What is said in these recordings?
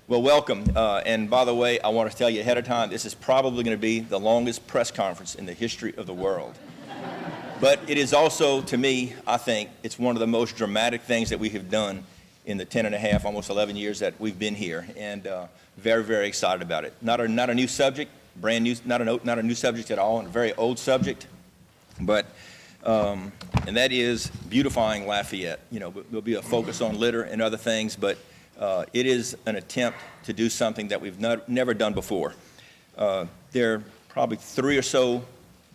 Well, welcome. And by the way, I want to tell you ahead of time, this is probably going to be the longest press conference in the history of the world. But it is also, to me, I think, it's one of the most dramatic things that we have done in the 10 and a half, almost 11 years that we've been here, and very, very excited about it. Not a new subject, brand new, not a new subject at all, and a very old subject, but, and that is beautifying Lafayette. You know, there'll be a focus on litter and other things, but it is an attempt to do something that we've never done before. There are probably 3 or so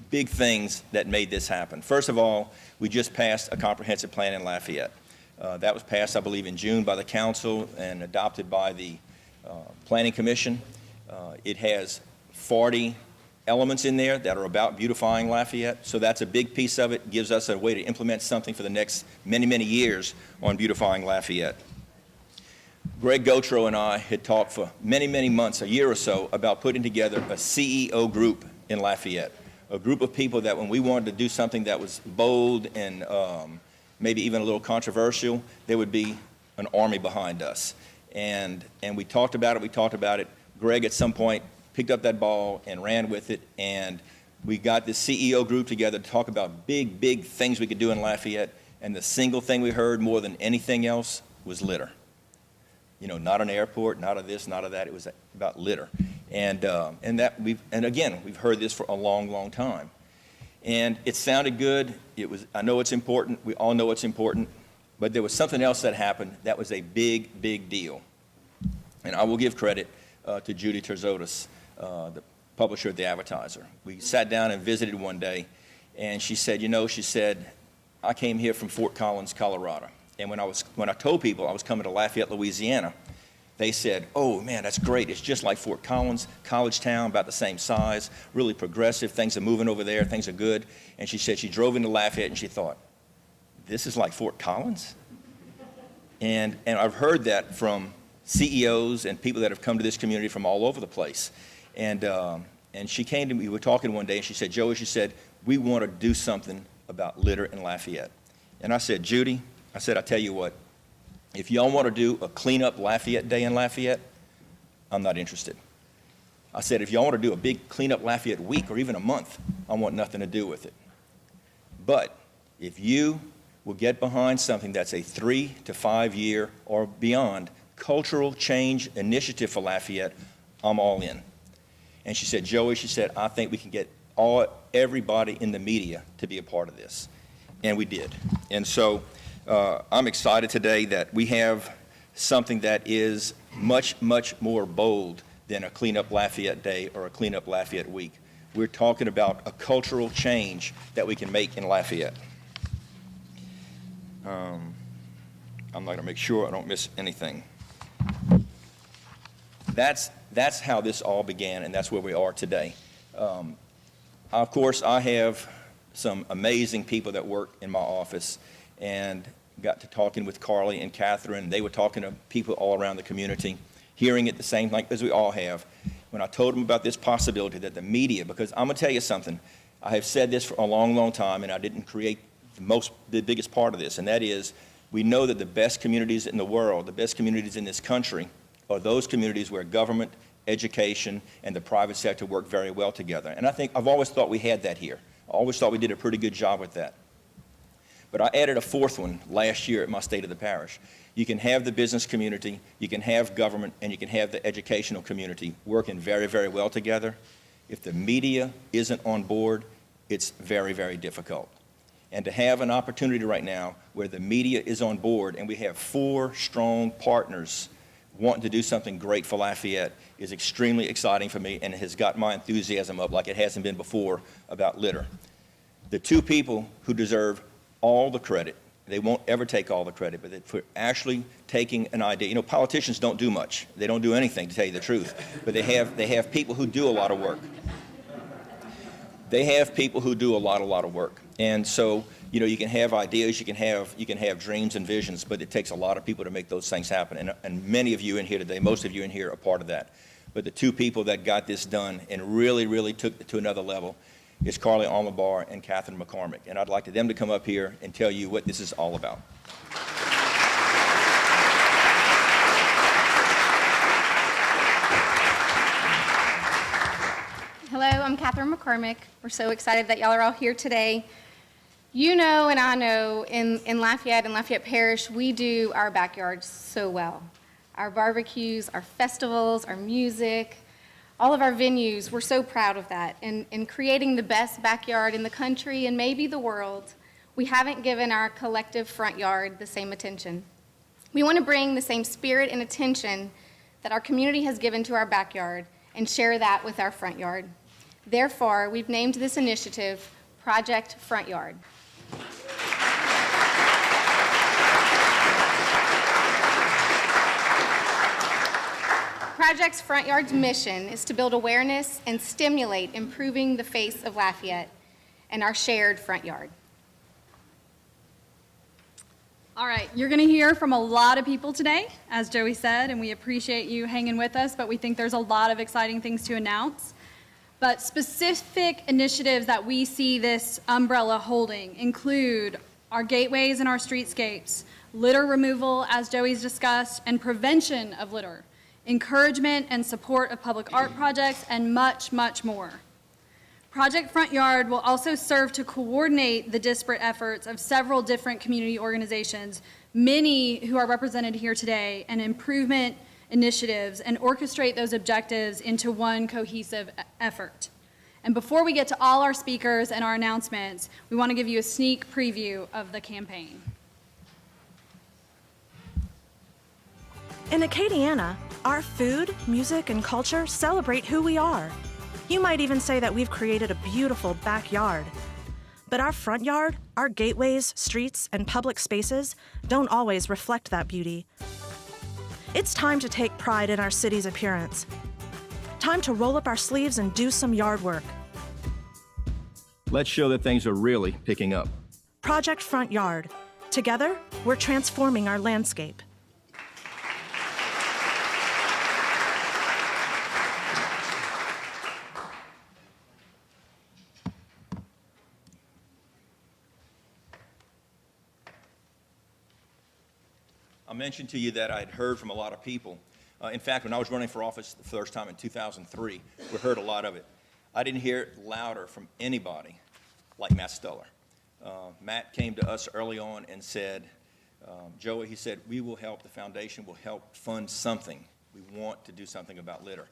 big things that made this happen. First of all, we just passed a comprehensive plan in Lafayette. That was passed, I believe, in June by the council and adopted by the Planning Commission. It has 40 elements in there that are about beautifying Lafayette, so that's a big piece of it. Gives us a way to implement something for the next many, many years on beautifying Lafayette. Greg Gautreaux and I had talked for many, many months, a year or so, about putting together a CEO group in Lafayette, a group of people that when we wanted to do something that was bold and maybe even a little controversial, there would be an army behind us. And we talked about it. Greg at some point picked up that ball and ran with it, and we got this CEO group together to talk about big, big things we could do in Lafayette, and the single thing we heard more than anything else was litter. You know, not an airport, not a this, not a that, it was about litter. And again, we've heard this for a long, long time. And it sounded good. I know it's important. We all know it's important. But there was something else that happened that was a big, big deal. And I will give credit to Judy Terzotis, the publisher of the Advertiser. We sat down and visited one day, and she said, I came here from Fort Collins, Colorado. And when I told people I was coming to Lafayette, Louisiana, they said, oh man, that's great. It's just like Fort Collins, college town, about the same size, really progressive. Things are moving over there. Things are good. And she said she drove into Lafayette and she thought, this is like Fort Collins? And I've heard that from CEOs and people that have come to this community from all over the place. And she came to me, we were talking one day, and she said, Joey, we want to do something about litter in Lafayette. And I said, Judy, I tell you what, if y'all want to do a clean-up Lafayette Day in Lafayette, I'm not interested. I said, if y'all want to do a big clean-up Lafayette week or even a month, I want nothing to do with it. But if you will get behind something that's a 3 to 5 year or beyond cultural change initiative for Lafayette, I'm all in. And she said, Joey, I think we can get everybody in the media to be a part of this. And we did. And so I'm excited today that we have something that is much, much more bold than a Clean-Up Lafayette Day or a Clean-Up Lafayette Week. We're talking about a cultural change that we can make in Lafayette. I'm not going to make sure I don't miss anything. That's how this all began, and that's where we are today. Of course, I have some amazing people that work in my office, and got to talking with Carly and Catherine. They were talking to people all around the community, hearing it the same like as we all have. When I told them about this possibility that the media, because I'm going to tell you something, I have said this for a long, long time, and I didn't create the biggest part of this, and that is we know that the best communities in the world, the best communities in this country, are those communities where government, education, and the private sector work very well together. And I've always thought we had that here. I always thought we did a pretty good job with that. But I added a 4th one last year at my State of the Parish. You can have the business community, you can have government, and you can have the educational community working very, very well together. If the media isn't on board, it's very, very difficult. And to have an opportunity right now where the media is on board and we have 4 strong partners wanting to do something great for Lafayette is extremely exciting for me, and it has got my enthusiasm up like it hasn't been before about litter. The 2 people who deserve all the credit, they won't ever take all the credit, but for actually taking an idea. You know, politicians don't do much. They don't do anything, to tell you the truth. But they have people who do a lot of work. They have people who do a lot of work. And so, you know, you can have ideas, you can have dreams and visions, but it takes a lot of people to make those things happen. And many of you in here today, most of you in here are part of that. But the 2 people that got this done and really, really took it to another level is Carly Almabar and Catherine McCormick. And I'd like them to come up here and tell you what this is all about. Hello, I'm Catherine McCormick. We're so excited that y'all are all here today. You know and I know in Lafayette and Lafayette Parish, we do our backyards so well. Our barbecues, our festivals, our music, all of our venues, we're so proud of that. And in creating the best backyard in the country and maybe the world, we haven't given our collective front yard the same attention. We want to bring the same spirit and attention that our community has given to our backyard and share that with our front yard. Therefore, we've named this initiative Project Front Yard. Project Front Yard's mission is to build awareness and stimulate improving the face of Lafayette and our shared front yard. All right, you're going to hear from a lot of people today, as Joey said, and we appreciate you hanging with us, but we think there's a lot of exciting things to announce. But specific initiatives that we see this umbrella holding include our gateways and our streetscapes, litter removal, as Joey's discussed, and prevention of litter, encouragement and support of public art projects, and much, much more. Project Front Yard will also serve to coordinate the disparate efforts of several different community organizations, many who are represented here today, and improvement initiatives, and orchestrate those objectives into one cohesive effort. And before we get to all our speakers and our announcements, we want to give you a sneak preview of the campaign. In Acadiana, our food, music, and culture celebrate who we are. You might even say that we've created a beautiful backyard. But our front yard, our gateways, streets, and public spaces don't always reflect that beauty. It's time to take pride in our city's appearance. Time to roll up our sleeves and do some yard work. Let's show that things are really picking up. Project Front Yard. Together, we're transforming our landscape. I mentioned to you that I'd heard from a lot of people. In fact, when I was running for office the first time in 2003, we heard a lot of it. I didn't hear it louder from anybody like Matt Stuller. Matt came to us early on and said, Joey, he said, we will help, the foundation will help fund something. We want to do something about litter.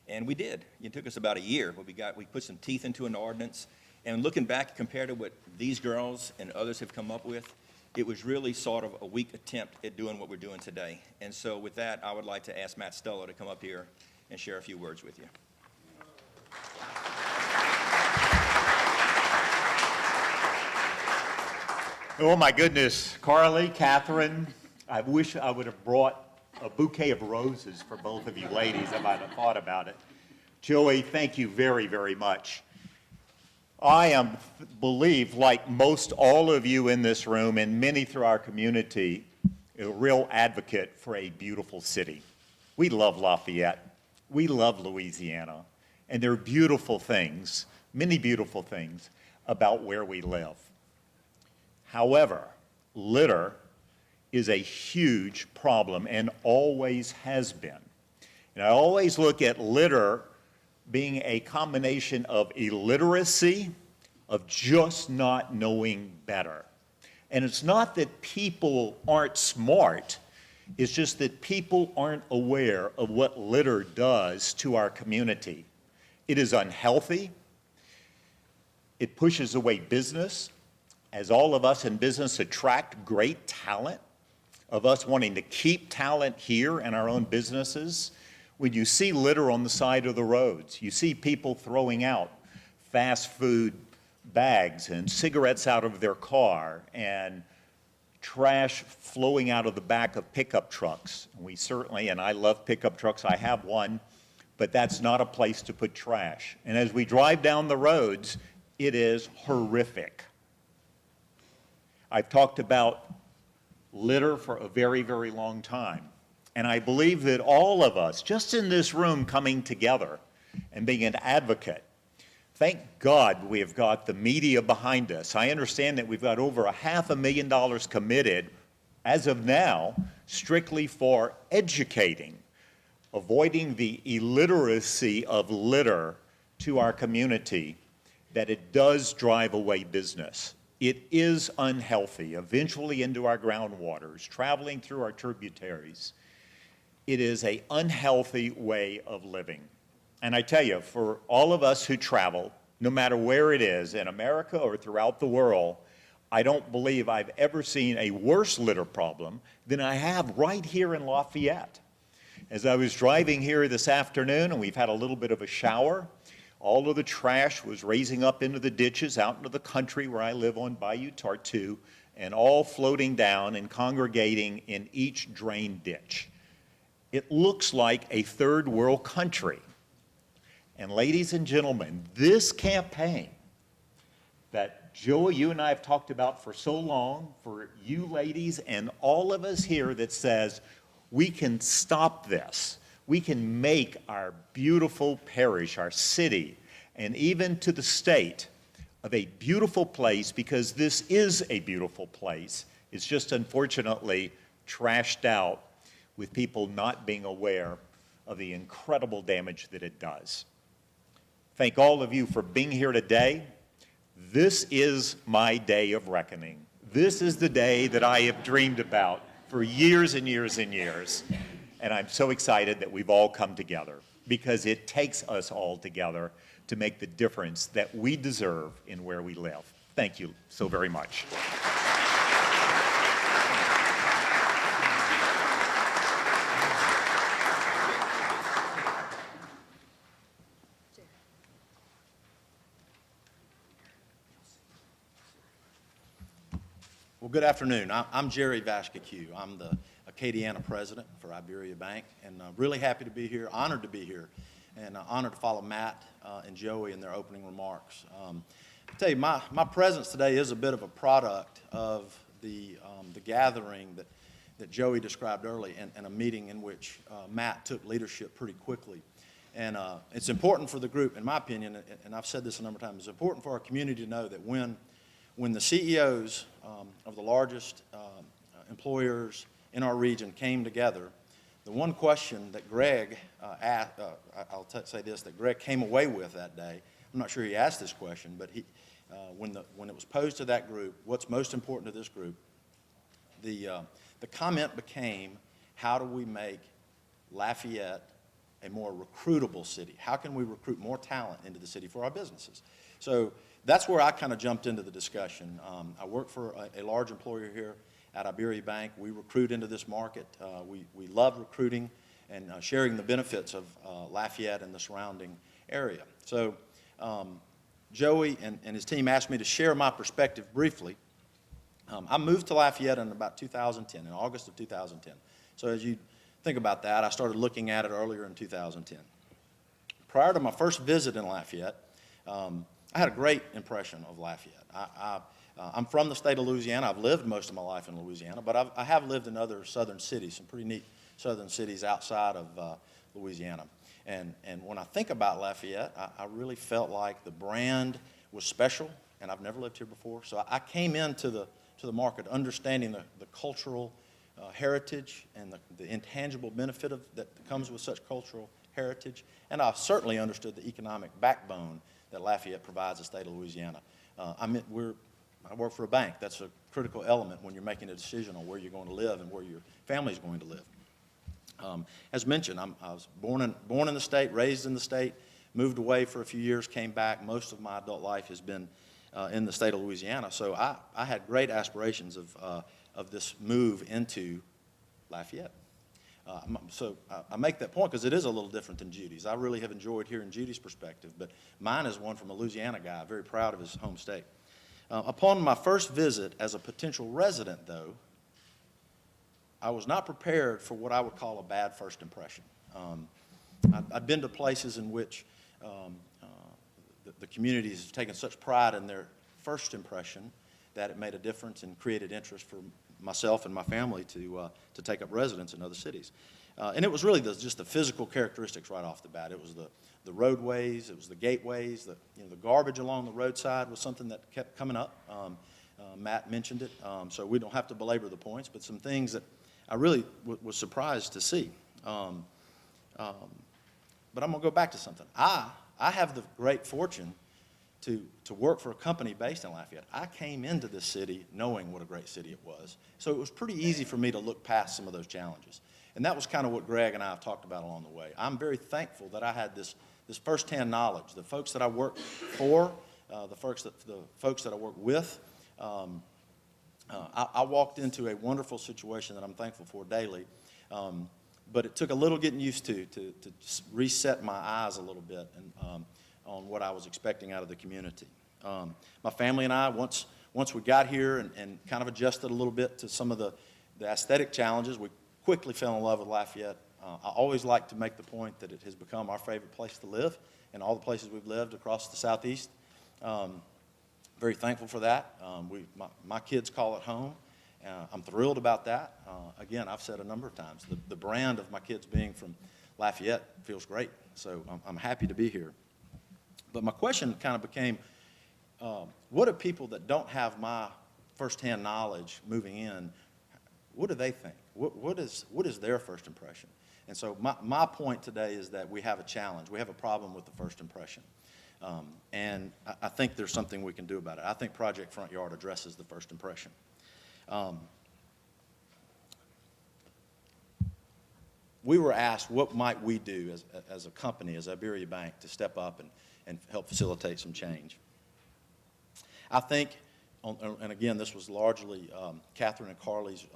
And we did. It took us about a year, but we put some teeth into an ordinance. And looking back, compared to what these girls and others have come up with, it was really sort of a weak attempt at doing what we're doing today. And so with that, I would like to ask Matt Stuller to come up here and share a few words with you. Oh my goodness, Carly, Catherine, I wish I would have brought a bouquet of roses for both of you ladies if I'd have thought about it. Joey, thank you very, very much. I believe, like most all of you in this room and many through our community, a real advocate for a beautiful city. We love Lafayette. We love Louisiana. And there are beautiful things, many beautiful things, about where we live. However, litter is a huge problem and always has been. And I always look at litter being a combination of illiteracy, of just not knowing better. And it's not that people aren't smart, it's just that people aren't aware of what litter does to our community. It is unhealthy, it pushes away business, as all of us in business attract great talent, of us wanting to keep talent here in our own businesses. When you see litter on the side of the roads, you see people throwing out fast food bags and cigarettes out of their car and trash flowing out of the back of pickup trucks. We certainly, and I love pickup trucks, I have one, but that's not a place to put trash. And as we drive down the roads, it is horrific. I've talked about litter for a very, very long time. And I believe that all of us, just in this room coming together and being an advocate, thank God we have got the media behind us. I understand that we've got over $500,000 committed as of now, strictly for educating, avoiding the illiteracy of litter to our community that it does drive away business. It is unhealthy, eventually into our groundwaters, traveling through our tributaries. It is an unhealthy way of living. And I tell you, for all of us who travel, no matter where it is, in America or throughout the world, I don't believe I've ever seen a worse litter problem than I have right here in Lafayette. As I was driving here this afternoon, and we've had a little bit of a shower, all of the trash was raising up into the ditches out into the country where I live on Bayou Tartu, and all floating down and congregating in each drain ditch. It looks like a third world country. And ladies and gentlemen, this campaign that Joey, you and I have talked about for so long, for you ladies and all of us here, that says we can stop this. We can make our beautiful parish, our city, and even to the state of a beautiful place, because this is a beautiful place. It's just unfortunately trashed out with people not being aware of the incredible damage that it does. Thank all of you for being here today. This is my day of reckoning. This is the day that I have dreamed about for years and years and years. And I'm so excited that we've all come together, because it takes us all together to make the difference that we deserve in where we live. Thank you so very much. Well, good afternoon. I'm Jerry Vashkacue. I'm the Acadiana president for Iberia Bank, and I'm really happy to be here, honored to be here, and honored to follow Matt and Joey in their opening remarks. I tell you, my presence today is a bit of a product of the gathering that Joey described early, and a meeting in which Matt took leadership pretty quickly. And it's important for the group, in my opinion, and I've said this a number of times, it's important for our community to know that when the CEOs of the largest employers in our region came together, the one question that Greg asked, say this, that Greg came away with that day, I'm not sure he asked this question, but when it was posed to that group, what's most important to this group, the comment became, how do we make Lafayette a more recruitable city? How can we recruit more talent into the city for our businesses? So that's where I kind of jumped into the discussion. I work for a large employer here at Iberia Bank. We recruit into this market. We love recruiting and sharing the benefits of Lafayette and the surrounding area. So Joey and his team asked me to share my perspective briefly. I moved to Lafayette in about 2010, in August of 2010. So as you think about that, I started looking at it earlier in 2010. Prior to my first visit in Lafayette, I had a great impression of Lafayette. I'm from the state of Louisiana. I've lived most of my life in Louisiana, but I have lived in other southern cities, some pretty neat southern cities outside of Louisiana. And when I think about Lafayette, I really felt like the brand was special, and I've never lived here before. So I came into the market understanding the cultural heritage and the intangible benefit that comes with such cultural heritage, and I certainly understood the economic backbone that Lafayette provides the state of Louisiana. I work for a bank. That's a critical element when you're making a decision on where you're going to live and where your family's going to live. As mentioned, I was born in the state, raised in the state, moved away for a few years, came back. Most of my adult life has been in the state of Louisiana. So I had great aspirations of this move into Lafayette. So I make that point because it is a little different than Judy's. I really have enjoyed hearing Judy's perspective, but mine is one from a Louisiana guy, very proud of his home state. Upon my first visit as a potential resident, though, I was not prepared for what I would call a bad first impression. I'd been to places in which the communities have taken such pride in their first impression that it made a difference and created interest for myself and my family to take up residence in other cities. And it was really just the physical characteristics right off the bat. It was the roadways, it was the gateways, the garbage along the roadside was something that kept coming up. Matt mentioned it, so we don't have to belabor the points, but some things that I really was surprised to see. But I'm going to go back to something. I I have the great fortune to work for a company based in Lafayette. I came into this city knowing what a great city it was. So it was pretty easy for me to look past some of those challenges. And that was kind of what Greg and I have talked about along the way. I'm very thankful that I had this firsthand knowledge. The folks that I work for, the folks that I work with, I walked into a wonderful situation that I'm thankful for daily. But it took a little getting used to reset my eyes a little bit and, on what I was expecting out of the community. My family and I, once we got here and kind of adjusted a little bit to some of the aesthetic challenges, we quickly fell in love with Lafayette. I always like to make the point that it has become our favorite place to live in all the places we've lived across the Southeast. Very thankful for that. My kids call it home. I'm thrilled about that. Again, I've said a number of times, the brand of my kids being from Lafayette feels great, so I'm happy to be here. But my question kind of became, what do people that don't have my firsthand knowledge moving in, what do they think? What is their first impression? And so my point today is that we have a challenge. We have a problem with the first impression. And I think there's something we can do about it. I think Project Front Yard addresses the first impression. We were asked what might we do as a company, as Iberia Bank, to step up and help facilitate some change. I think, and again, this was largely Catherine and Carly's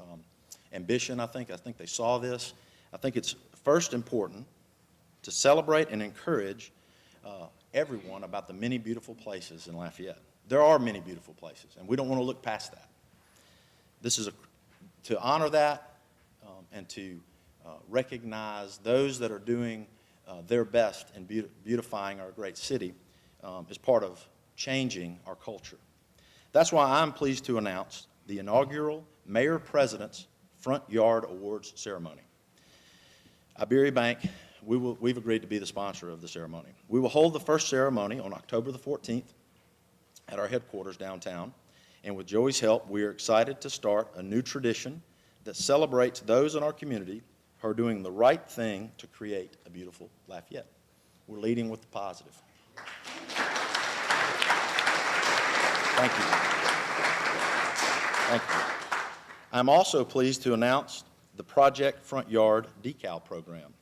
ambition, I think they saw this. I think it's first important to celebrate and encourage everyone about the many beautiful places in Lafayette. There are many beautiful places, and we don't want to look past that. This is to honor that and to recognize those that are doing their best in beautifying our great city as part of changing our culture. That's why I'm pleased to announce the inaugural Mayor-President's Front Yard Awards ceremony. Iberia Bank, we've agreed to be the sponsor of the ceremony. We will hold the first ceremony on October the 14th at our headquarters downtown. And with Joey's help, we are excited to start a new tradition that celebrates those in our community who are doing the right thing to create a beautiful Lafayette. We're leading with the positive. Thank you. Thank you. I'm also pleased to announce the Project Front Yard decal program.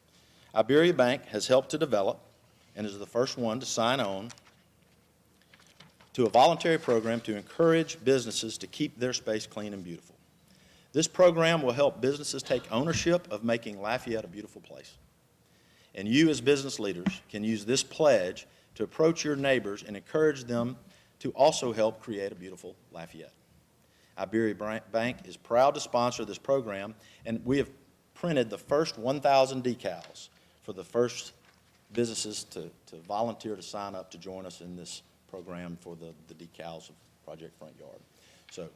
Iberia Bank has helped to develop and is the first one to sign on to a voluntary program to encourage businesses to keep their space clean and beautiful. This program will help businesses take ownership of making Lafayette a beautiful place. And you as business leaders can use this pledge to approach your neighbors and encourage them to also help create a beautiful Lafayette. Iberia Bank is proud to sponsor this program, and we have printed the first 1,000 decals for the first businesses to volunteer to sign up to join us in this program for the decals of Project Front Yard. So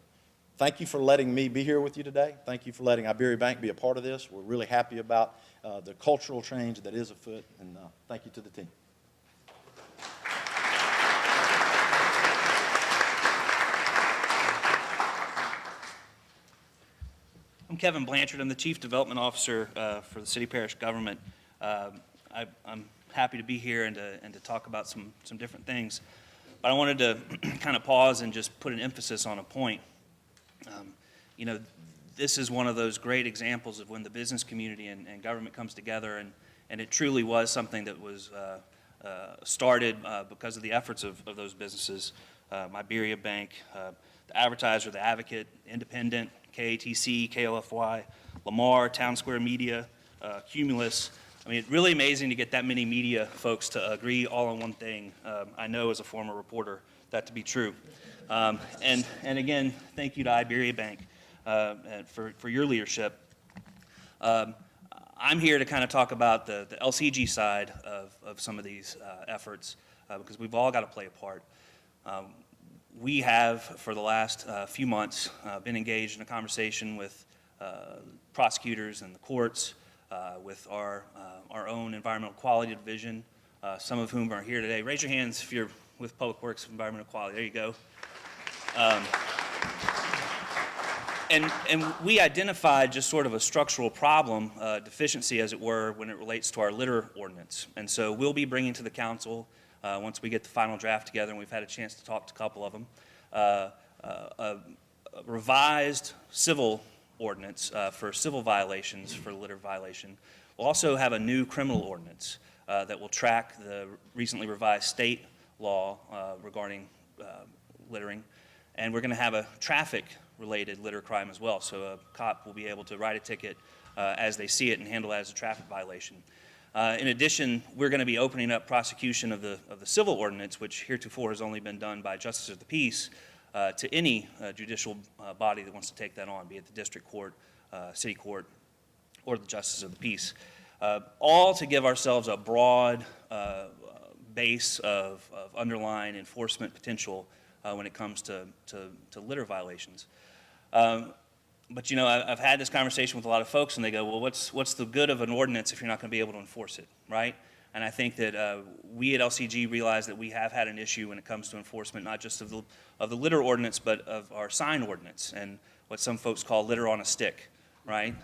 thank you for letting me be here with you today. Thank you for letting Iberia Bank be a part of this. We're really happy about the cultural change that is afoot, and thank you to the team. I'm Kevin Blanchard. I'm the Chief Development Officer for the City Parish Government. I'm happy to be here and to talk about some different things. But I wanted to kind of pause and just put an emphasis on a point. You know, this is one of those great examples of when the business community and government comes together, and it truly was something that was started because of the efforts of those businesses. Iberia Bank, the Advertiser, the Advocate, Independent, KATC, KLFY, Lamar, Town Square Media, Cumulus. I mean, it's really amazing to get that many media folks to agree all on one thing. I know as a former reporter that to be true. And again, thank you to Iberia Bank for your leadership. I'm here to kind of talk about the LCG side of some of these efforts because we've all got to play a part. We have, for the last few months, been engaged in a conversation with prosecutors and the courts, with our own environmental quality division, some of whom are here today. Raise your hands if you're with Public Works Environmental Quality. There you go. And we identified just sort of a structural problem, deficiency as it were, when it relates to our litter ordinance. And so we'll be bringing to the council once we get the final draft together, and we've had a chance to talk to a couple of them, a revised civil ordinance for civil violations for litter violation. We'll also have a new criminal ordinance that will track the recently revised state law regarding littering. And we're going to have a traffic-related litter crime as well. So a cop will be able to write a ticket as they see it and handle it as a traffic violation. In addition, we're going to be opening up prosecution of the civil ordinance, which heretofore has only been done by justices of the peace, to any judicial body that wants to take that on, be it the district court, city court, or the justices of the peace. All to give ourselves a broad base of underlying enforcement potential when it comes to litter violations. But, you know, I've had this conversation with a lot of folks, and they go, well, what's the good of an ordinance if you're not going to be able to enforce it, right? And I think that we at LCG realize that we have had an issue when it comes to enforcement, not just of the litter ordinance, but of our sign ordinance and what some folks call litter on a stick, right?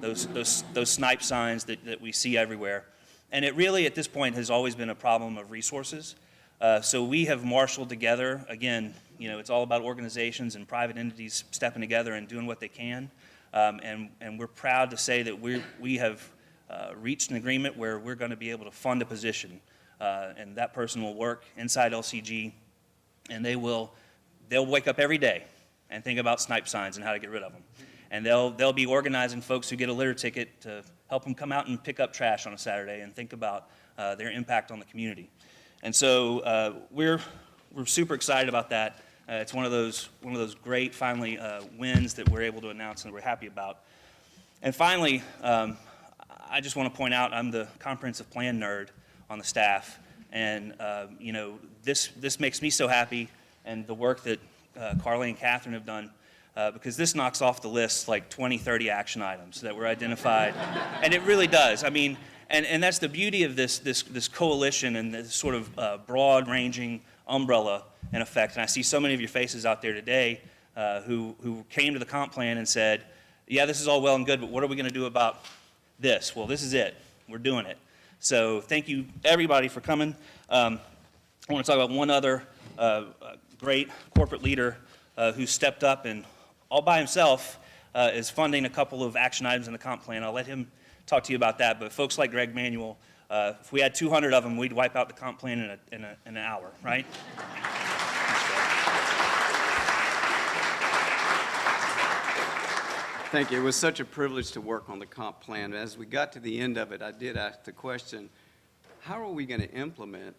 Those snipe signs that we see everywhere. And it really, at this point, has always been a problem of resources. So we have marshaled together, again, you know, it's all about organizations and private entities stepping together and doing what they can. And we're proud to say that we have reached an agreement where we're going to be able to fund a position. And that person will work inside LCG, and they'll wake up every day and think about snipe signs and how to get rid of them. And they'll be organizing folks who get a litter ticket to help them come out and pick up trash on a Saturday and think about their impact on the community. And so we're super excited about that. It's one of those great, finally, wins that we're able to announce and we're happy about. And finally, I just want to point out I'm the comprehensive plan nerd on the staff, and you know, this makes me so happy, and the work that Carly and Catherine have done, because this knocks off the list like 20, 30 action items that were identified, and it really does. I mean, and that's the beauty of this coalition and this sort of broad-ranging umbrella in effect. And I see so many of your faces out there today who came to the comp plan and said, yeah, this is all well and good, but what are we going to do about this? Well, this is it. We're doing it. So thank you, everybody, for coming. I want to talk about one other great corporate leader who stepped up and all by himself is funding a couple of action items in the comp plan. I'll let him talk to you about that. But folks like Greg Manuel, if we had 200 of them, we'd wipe out the comp plan in an hour, right? Thank you. It was such a privilege to work on the comp plan. As we got to the end of it, I did ask the question, how are we going to implement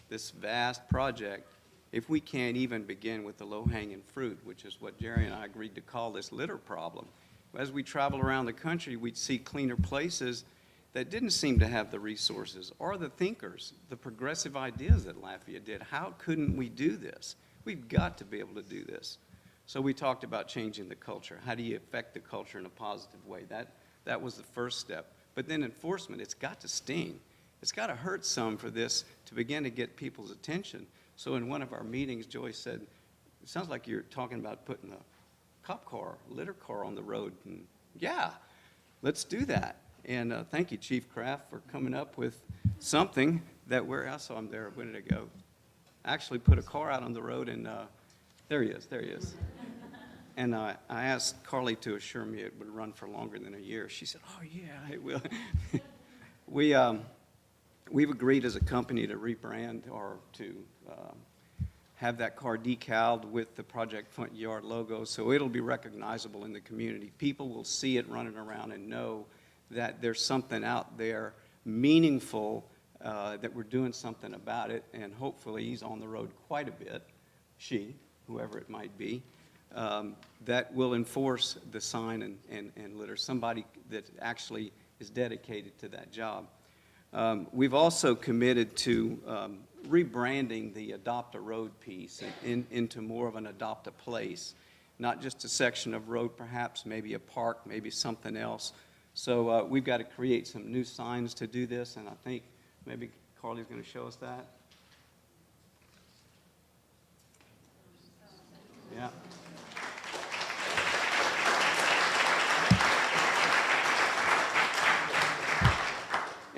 this vast project if we can't even begin with the low-hanging fruit, which is what Jerry and I agreed to call this litter problem. As we travel around the country, we'd see cleaner places that didn't seem to have the resources or the thinkers, the progressive ideas that Lafayette did. How couldn't we do this? We've got to be able to do this. So we talked about changing the culture. How do you affect the culture in a positive way? That was the first step. But then enforcement, it's got to sting. It's got to hurt some for this to begin to get people's attention. So in one of our meetings, Joy said, it sounds like you're talking about putting a cop car, litter car on the road. And yeah, let's do that. And thank you, Chief Kraft, for coming up with something that I saw him there a minute ago. Actually put a car out on the road, and there he is. And I asked Carly to assure me it would run for longer than a year. She said, oh, yeah, it will. We've agreed as a company to rebrand or to have that car decaled with the Project Front Yard logo, so it'll be recognizable in the community. People will see it running around and know that there's something out there meaningful, that we're doing something about it, and hopefully he's on the road quite a bit, she, whoever it might be, that will enforce the sign and litter, somebody that actually is dedicated to that job. We've also committed to rebranding the Adopt a Road piece into more of an Adopt a Place, not just a section of road perhaps, maybe a park, maybe something else. So we've got to create some new signs to do this, and I think maybe Carly's going to show us that. Yeah.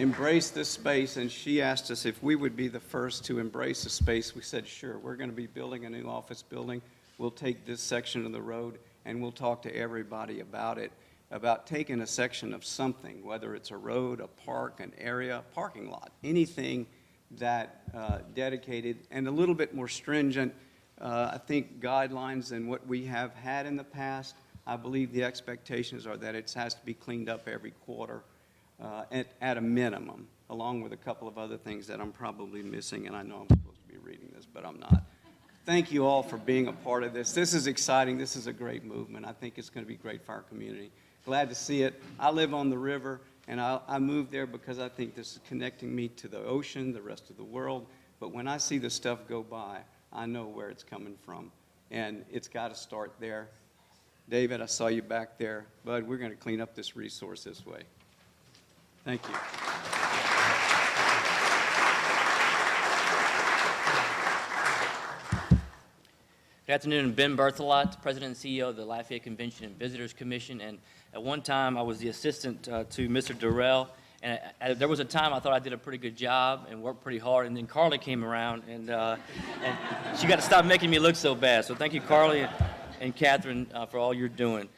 embrace this space, and she asked us if we would be the first to embrace the space. We said, sure, we're going to be building a new office building. We'll take this section of the road, and we'll talk to everybody about it, about taking a section of something, whether it's a road, a park, an area, a parking lot, anything that dedicated and a little bit more stringent, I think, guidelines than what we have had in the past. I believe the expectations are that it has to be cleaned up every quarter at a minimum, along with a couple of other things that I'm probably missing, and I know I'm supposed to be reading this, but I'm not. Thank you all for being a part of this. This is exciting. This is a great movement. I think it's going to be great for our community. Glad to see it. I live on the river, and I moved there because I think this is connecting me to the ocean, the rest of the world. But when I see the stuff go by, I know where it's coming from, and it's got to start there. David, I saw you back there. Bud, we're going to clean up this resource this way. Thank you. Good afternoon. Ben Berthelot, President and CEO of the Lafayette Convention and Visitors Commission. And at one time, I was the assistant to Mr. Durrell. And there was a time I thought I did a pretty good job and worked pretty hard. And then Carly came around, and she got to stop making me look so bad. So thank you, Carly and Catherine, for all you're doing.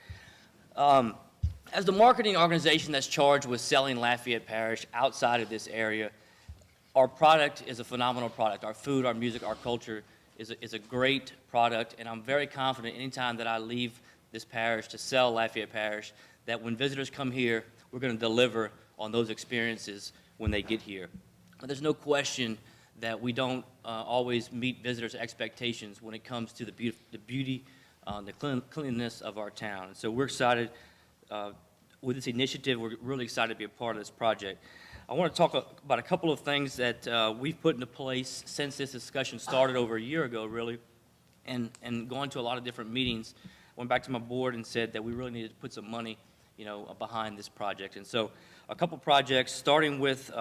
As the marketing organization that's charged with selling Lafayette Parish outside of this area, our product is a phenomenal product. Our food, our music, our culture is a great product, and I'm very confident anytime that I leave this parish to sell Lafayette Parish, that when visitors come here, we're going to deliver on those experiences when they get here. But there's no question that we don't always meet visitors' expectations when it comes to the beauty, the cleanliness of our town. And so we're excited with this initiative. We're really excited to be a part of this project. I want to talk about a couple of things that we've put into place since this discussion started over a year ago, really, and going to a lot of different meetings. Went back to my board and said that we really needed to put some money, behind this project. And so a couple projects, starting with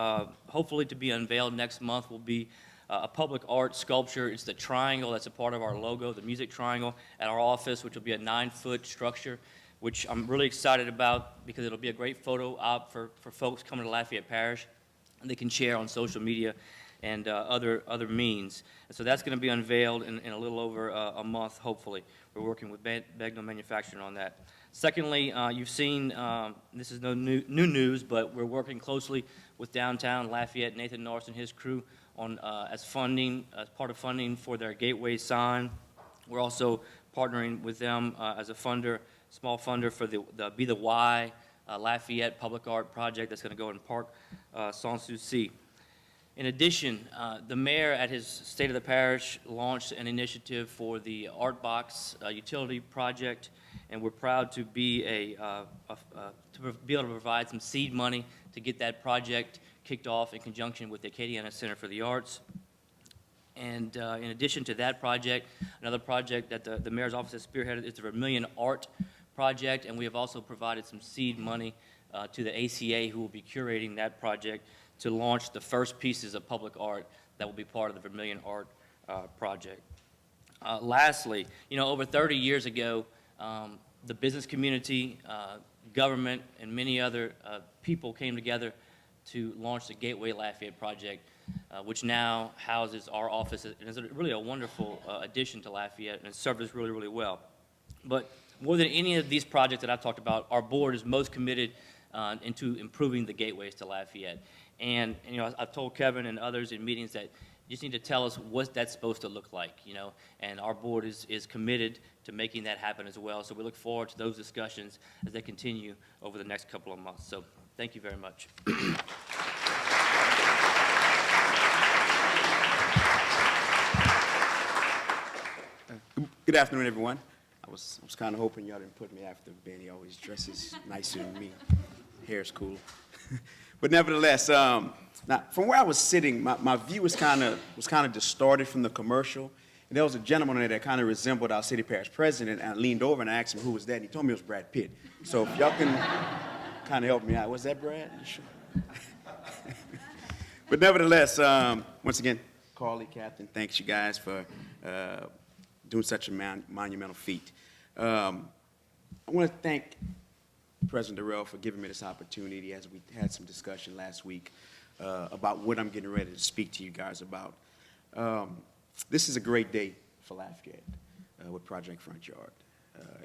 hopefully to be unveiled next month, will be a public art sculpture. It's the triangle that's a part of our logo, the music triangle, at our office, which will be a 9-foot structure, which I'm really excited about because it'll be a great photo op for folks coming to Lafayette Parish, and they can share on social media and other means. And so that's going to be unveiled in a little over a month, hopefully. We're working with Bagnall Manufacturing on that. Secondly, you've seen, this is no new news, but we're working closely with Downtown Lafayette, Nathan Norris and his crew on as part of funding for their gateway sign. We're also partnering with them as a funder, small funder for the Be the Y Lafayette public art project that's going to go in Park Sanssouci. In addition, the mayor at his State of the Parish launched an initiative for the Art Box utility project, and we're proud to be able to provide some seed money to get that project kicked off in conjunction with the Acadiana Center for the Arts. And in addition to that project, another project that the mayor's office has spearheaded is the Vermilion Art project, and we have also provided some seed money to the ACA, who will be curating that project to launch the first pieces of public art that will be part of the Vermilion Art project. Lastly, over 30 years ago, the business community, government, and many other people came together to launch the Gateway Lafayette project, which now houses our office. And it's really a wonderful addition to Lafayette, and it served us really, really well. But more than any of these projects that I've talked about, our board is most committed into improving the gateways to Lafayette. And I've told Kevin and others in meetings that you just need to tell us what that's supposed to look like, and our board is committed to making that happen as well. So we look forward to those discussions as they continue over the next couple of months. So thank you very much. Good afternoon, everyone. I was kind of hoping y'all didn't put me after Ben. He always dresses nicer than me. Hair's cool. But nevertheless, now from where I was sitting, my view was kind of distorted from the commercial. And there was a gentleman there that kind of resembled our city parish president, and I leaned over and I asked him who was that, and he told me it was Brad Pitt. So if y'all can kind of help me out. Was that Brad? You sure? But nevertheless, once again, Carly, Captain, thanks you guys for doing such a monumental feat. I want to thank President Durrell for giving me this opportunity, as we had some discussion last week. about what I'm getting ready to speak to you guys about. This is a great day for Lafayette with Project Front Yard.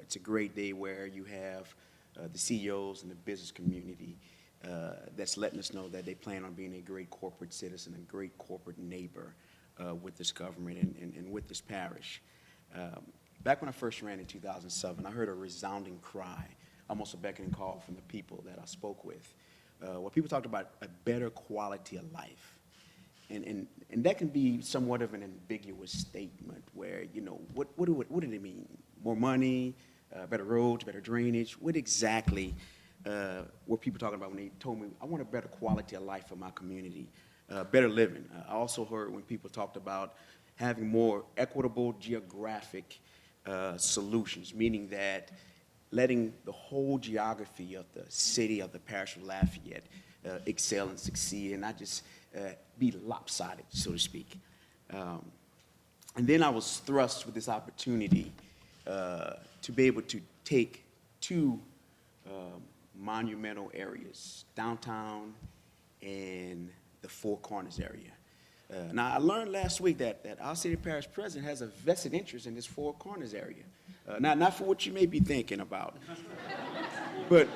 It's a great day where you have the CEOs and the business community that's letting us know that they plan on being a great corporate citizen, a great corporate neighbor with this government and with this parish. Back when I first ran in 2007, I heard a resounding cry, almost a beckoning call from the people that I spoke with, where people talked about a better quality of life. And that can be somewhat of an ambiguous statement where, you know, what did it mean? More money, better roads, better drainage? What exactly were people talking about when they told me, I want a better quality of life for my community, better living? I also heard when people talked about having more equitable geographic solutions, meaning that letting the whole geography of the city, of the parish of Lafayette, excel and succeed and not just be lopsided, so to speak. And then I was thrust with this opportunity to be able to take two monumental areas, downtown and the Four Corners area. Now, I learned last week that our city parish president has a vested interest in this Four Corners area. Not for what you may be thinking about, but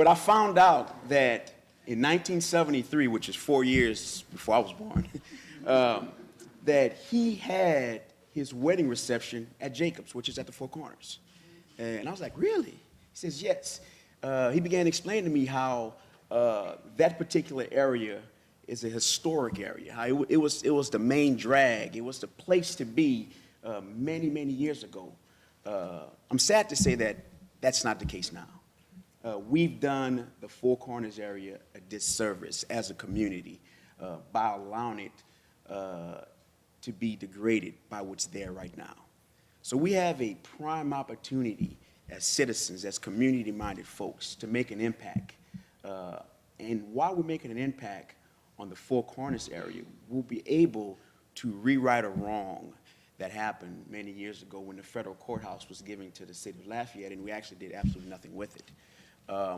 I found out that in 1973, which is 4 years before I was born, that he had his wedding reception at Jacobs, which is at the Four Corners. And I was like, really? He says, yes. He began to explain to me how that particular area is a historic area. How it was the main drag. It was the place to be many, many years ago. I'm sad to say that that's not the case now. We've done the Four Corners area a disservice as a community by allowing it to be degraded by what's there right now. So we have a prime opportunity as citizens, as community-minded folks, to make an impact. And while we're making an impact on the Four Corners area, we'll be able to rewrite a wrong that happened many years ago when the federal courthouse was given to the city of Lafayette, and we actually did absolutely nothing with it.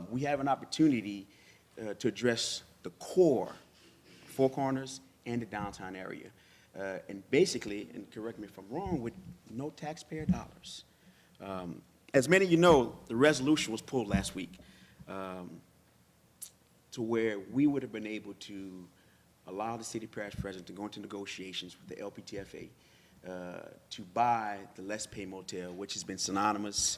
We have an opportunity to address the core, Four Corners and the downtown area. And basically, and correct me if I'm wrong, with no taxpayer dollars. As many of you know, the resolution was pulled last week to where we would have been able to allow the city parish president to go into negotiations with the LPTFA to buy the Let's Pay Motel, which has been synonymous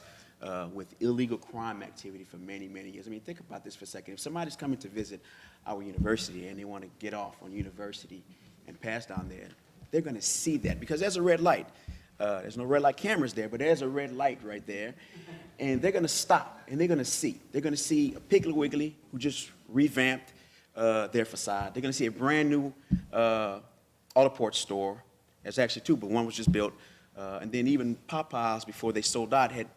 with illegal crime activity for many, many years. I mean, think about this for a second. If somebody's coming to visit our university and they want to get off on University and pass down there, they're going to see that because there's a red light. There's no red light cameras there, but there's a red light right there. And they're going to stop and they're going to see. They're going to see a Piggly Wiggly who just revamped their facade. They're going to see a brand new Autoport store. There's actually two, but one was just built. And then even Popeyes, before they sold out, had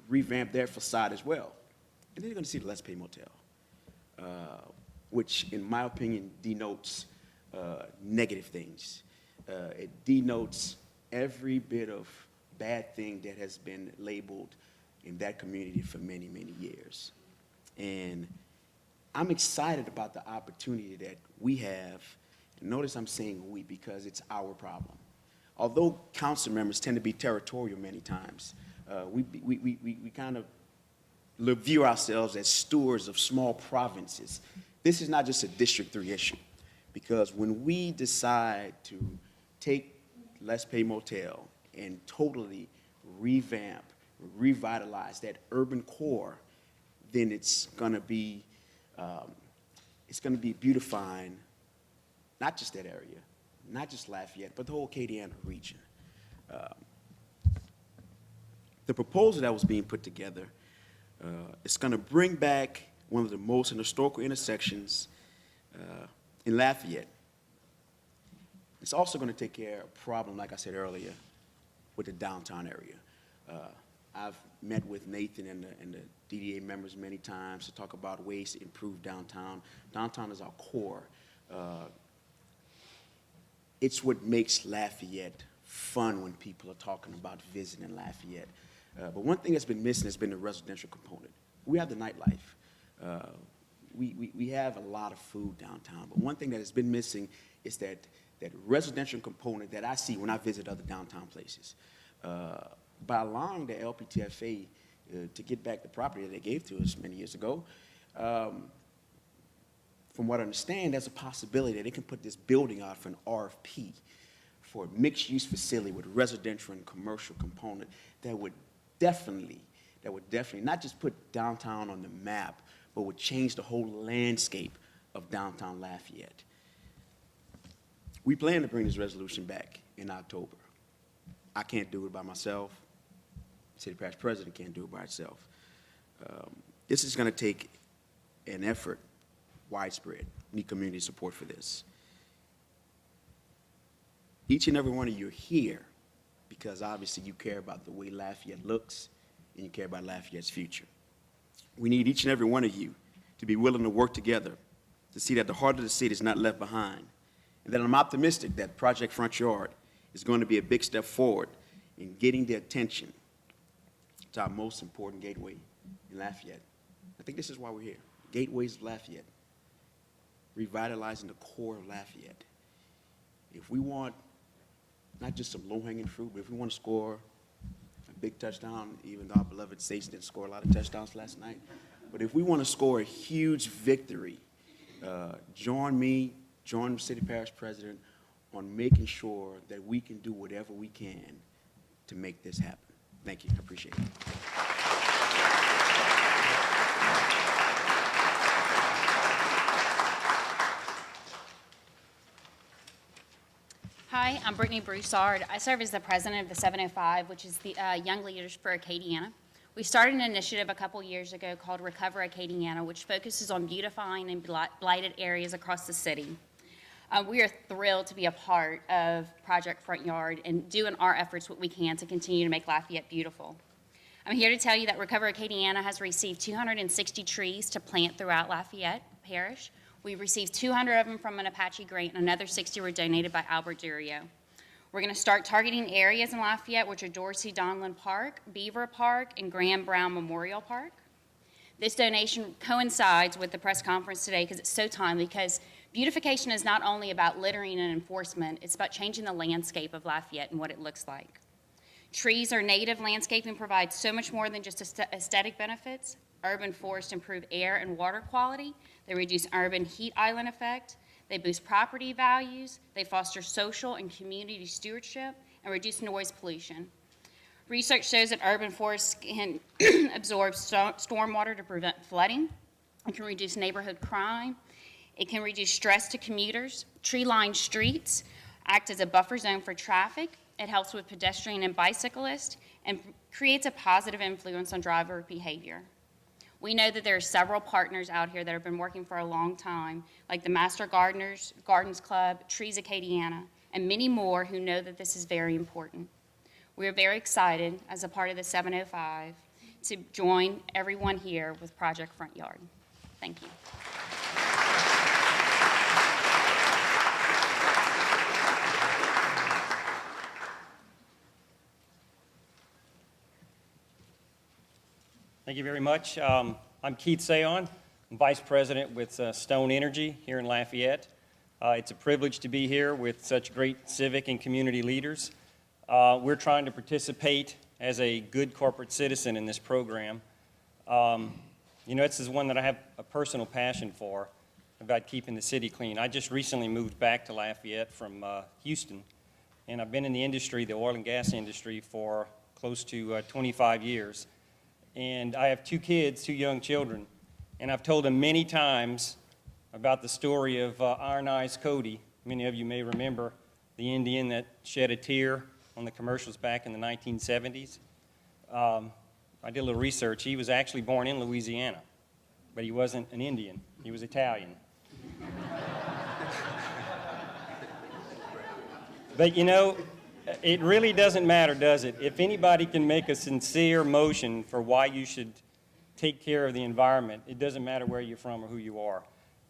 revamped their facade as well. And then you're going to see the Let's Pay Motel, which, in my opinion, denotes negative things. It denotes every bit of bad thing that has been labeled in that community for many, many years. And I'm excited about the opportunity that we have. And notice I'm saying we because it's our problem. Although council members tend to be territorial many times, we kind of view ourselves as stewards of small provinces. This is not just a District 3 issue, because when we decide to take Let's Pay Motel and totally revamp, revitalize that urban core, then it's going to be beautifying not just that area, not just Lafayette, but the whole Acadiana region. The proposal that was being put together is going to bring back one of the most historical intersections in Lafayette. It's also going to take care of a problem, like I said earlier, with the downtown area. I've met with Nathan and the DDA members many times to talk about ways to improve downtown. Downtown is our core. It's what makes Lafayette fun when people are talking about visiting Lafayette. But one thing that's been missing has been the residential component. We have the nightlife. We have a lot of food downtown, but one thing that has been missing is that residential component that I see when I visit other downtown places. By allowing the LPTFA to get back the property that they gave to us many years ago, from what I understand, there's a possibility that they can put this building out for an RFP for a mixed-use facility with residential and commercial component that would definitely not just put downtown on the map, but would change the whole landscape of downtown Lafayette. We plan to bring this resolution back in October. I can't do it by myself. City Parish President can't do it by itself. This is going to take an effort, widespread. We need community support for this. Each and every one of you are here because obviously you care about the way Lafayette looks and you care about Lafayette's future. We need each and every one of you to be willing to work together to see that the heart of the city is not left behind, and that I'm optimistic that Project Front Yard is going to be a big step forward in getting the attention to our most important gateway in Lafayette. I think this is why we're here. Gateways of Lafayette, revitalizing the core of Lafayette. If we want not just some low-hanging fruit, but if we want to score a big touchdown, even though our beloved Saints didn't score a lot of touchdowns last night, but if we want to score a huge victory, join me, join the City Parish President on making sure that we can do whatever we can to make this happen. Thank you. I appreciate it. Hi, I'm Brittany Broussard. I serve as the president of the 705, which is the Young Leaders for Acadiana. We started an initiative a couple years ago called Recover Acadiana, which focuses on beautifying and blighted areas across the city. We are thrilled to be a part of Project Front Yard and do in our efforts what we can to continue to make Lafayette beautiful. I'm here to tell you that Recover Acadiana has received 260 trees to plant throughout Lafayette Parish. We received 200 of them from an Apache grant, and another 60 were donated by Albert Durio. We're going to start targeting areas in Lafayette, which are Dorsey Donlin Park, Beaver Park, and Graham Brown Memorial Park. This donation coincides with the press conference today because it's so timely, because beautification is not only about littering and enforcement, it's about changing the landscape of Lafayette and what it looks like. Trees or native landscaping provides so much more than just aesthetic benefits. Urban forests improve air and water quality. They reduce urban heat island effect. They boost property values. They foster social and community stewardship and reduce noise pollution. Research shows that urban forests can absorb stormwater to prevent flooding. It can reduce neighborhood crime. It can reduce stress to commuters. Tree-lined streets act as a buffer zone for traffic. It helps with pedestrian and bicyclists and creates a positive influence on driver behavior. We know that there are several partners out here that have been working for a long time, like the Master Gardeners, Gardens Club, Trees Acadiana, and many more who know that this is very important. We are very excited as a part of the 705 to join everyone here with Project Front Yard. Thank you. Thank you very much. I'm Keith Sayon. I'm Vice President with Stone Energy here in Lafayette. It's a privilege to be here with such great civic and community leaders. We're trying to participate as a good corporate citizen in this program. This is one that I have a personal passion for, about keeping the city clean. I just recently moved back to Lafayette from Houston, and I've been in the industry, the oil and gas industry, for close to 25 years. And I have two kids, two young children, and I've told them many times about the story of Iron Eyes Cody. Many of you may remember the Indian that shed a tear on the commercials back in the 1970s. I did a little research. He was actually born in Louisiana, but he wasn't an Indian. He was Italian. But it really doesn't matter, does it? If anybody can make a sincere motion for why you should take care of the environment, it doesn't matter where you're from or who you are.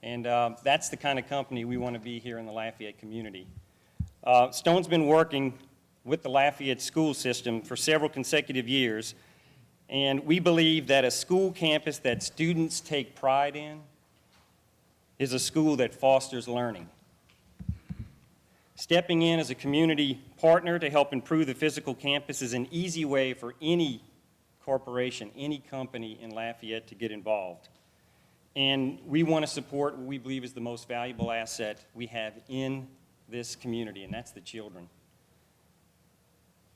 And that's the kind of company we want to be here in the Lafayette community. Stone's been working with the Lafayette school system for several consecutive years And we believe that a school campus that students take pride in is a school that fosters learning. Stepping in as a community partner to help improve the physical campus is an easy way for any corporation, any company in Lafayette to get involved. And we want to support what we believe is the most valuable asset we have in this community, and that's the children.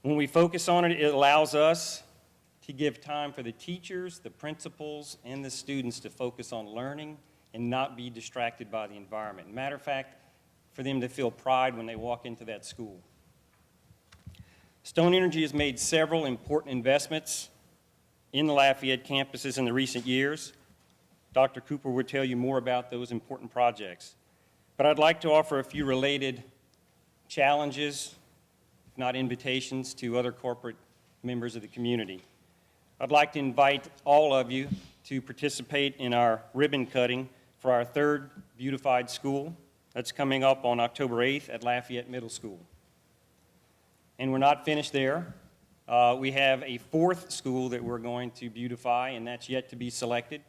When we focus on it, it allows us to give time for the teachers, the principals, and the students to focus on learning and not be distracted by the environment. Matter of fact, for them to feel pride when they walk into that school. Stone Energy has made several important investments in the Lafayette campuses in the recent years. Dr. Cooper will tell you more about those important projects. But I'd like to offer a few related challenges, if not invitations, to other corporate members of the community. I'd like to invite all of you to participate in our ribbon cutting for our third beautified school. That's coming up on October 8th at Lafayette Middle School. And we're not finished there. We have a fourth school that we're going to beautify, and that's yet to be selected.